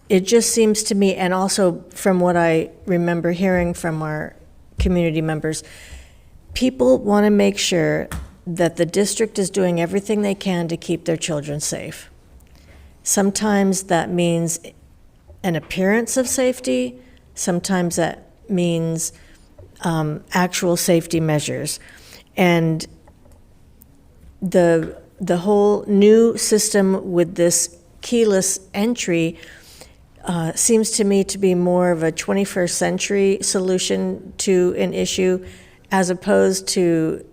seems to me, and also from what I remember hearing from our community members, people want to make sure that the district is doing everything they can to keep their children safe. Sometimes that means an appearance of safety. Sometimes that means actual safety measures. And the whole new system with this keyless entry seems to me to be more of a 21st century solution to an issue, as opposed to,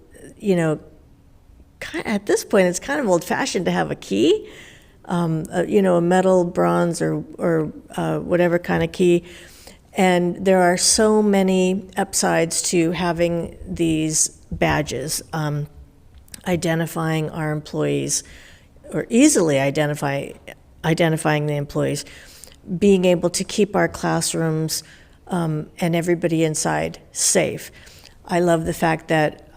at this point, it's kind of old-fashioned to have a key. a metal, bronze, or whatever kind of key. And there are so many upsides to having these badges, identifying our employees, or easily identifying the employees, being able to keep our classrooms and everybody inside safe. I love the fact that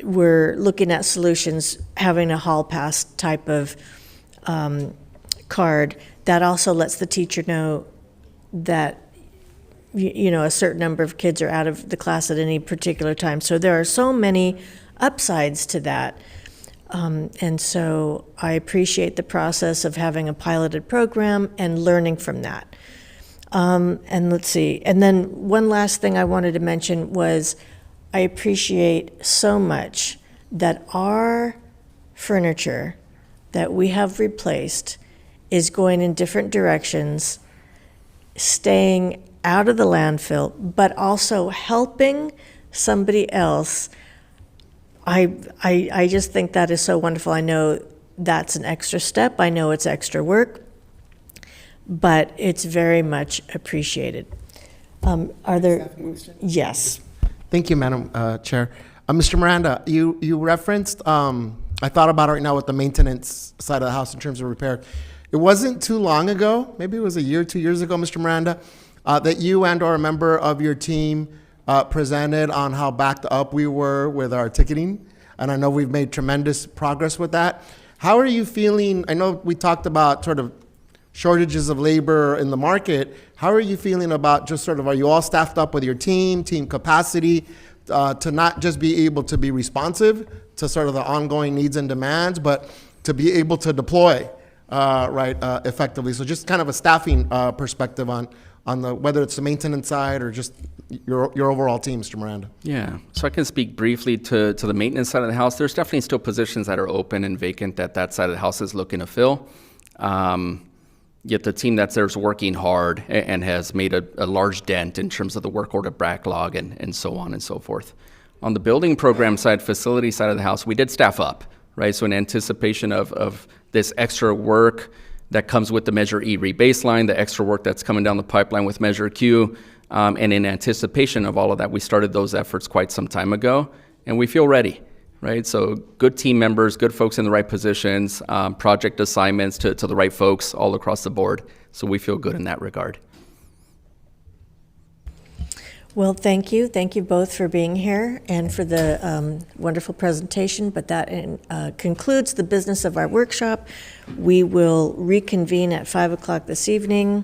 we're looking at solutions, having a hall pass type of card that also lets the teacher know that a certain number of kids are out of the class at any particular time. So there are so many upsides to that. And so I appreciate the process of having a piloted program and learning from that. And let's see. And then one last thing I wanted to mention was I appreciate so much that our furniture that we have replaced is going in different directions, staying out of the landfill, but also helping somebody else. I just think that is so wonderful. I know that's an extra step. I know it's extra work, but it's very much appreciated. Are there? Yes. Thank you, Madam Chair. Mr. Miranda, you referenced, I thought about it right now with the maintenance side of the house in terms of repair. It wasn't too long ago, maybe it was a year, 2 years ago, Mr. Miranda, that you and or a member of your team presented on how backed up we were with our ticketing. And I know we've made tremendous progress with that. How are you feeling? I know we talked about sort of shortages of labor in the market. How are you feeling about just sort of, are you all staffed up with your team capacity to not just be able to be responsive to sort of the ongoing needs and demands, but to be able to deploy effectively? So just kind of a staffing perspective on the, whether it's the maintenance side or just your overall team, Mr. Miranda. Yeah, so I can speak briefly to the maintenance side of the house. There's definitely still positions that are open and vacant that side of the house is looking to fill. Yet the team that's there is working hard and has made a large dent in terms of the work order backlog and so on and so forth. On the building program side, facility side of the house, we did staff up, right? So in anticipation of this extra work that comes with the Measure E rebaseline, the extra work that's coming down the pipeline with Measure Q, and in anticipation of all of that, we started those efforts quite some time ago, and we feel ready, right? So good team members, good folks in the right positions, project assignments to the right folks all across the board. So we feel good in that regard. Well, thank you. Thank you both for being here and for the wonderful presentation. But that concludes the business of our workshop. We will reconvene at 5 o'clock this evening.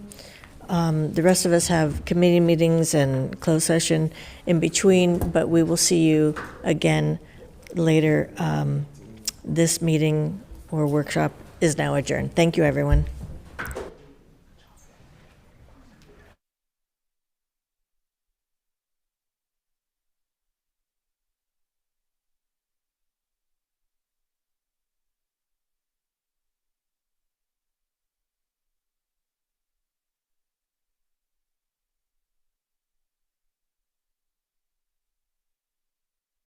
The rest of us have committee meetings and closed session in between, but we will see you again later. This meeting or workshop is now adjourned. Thank you, everyone.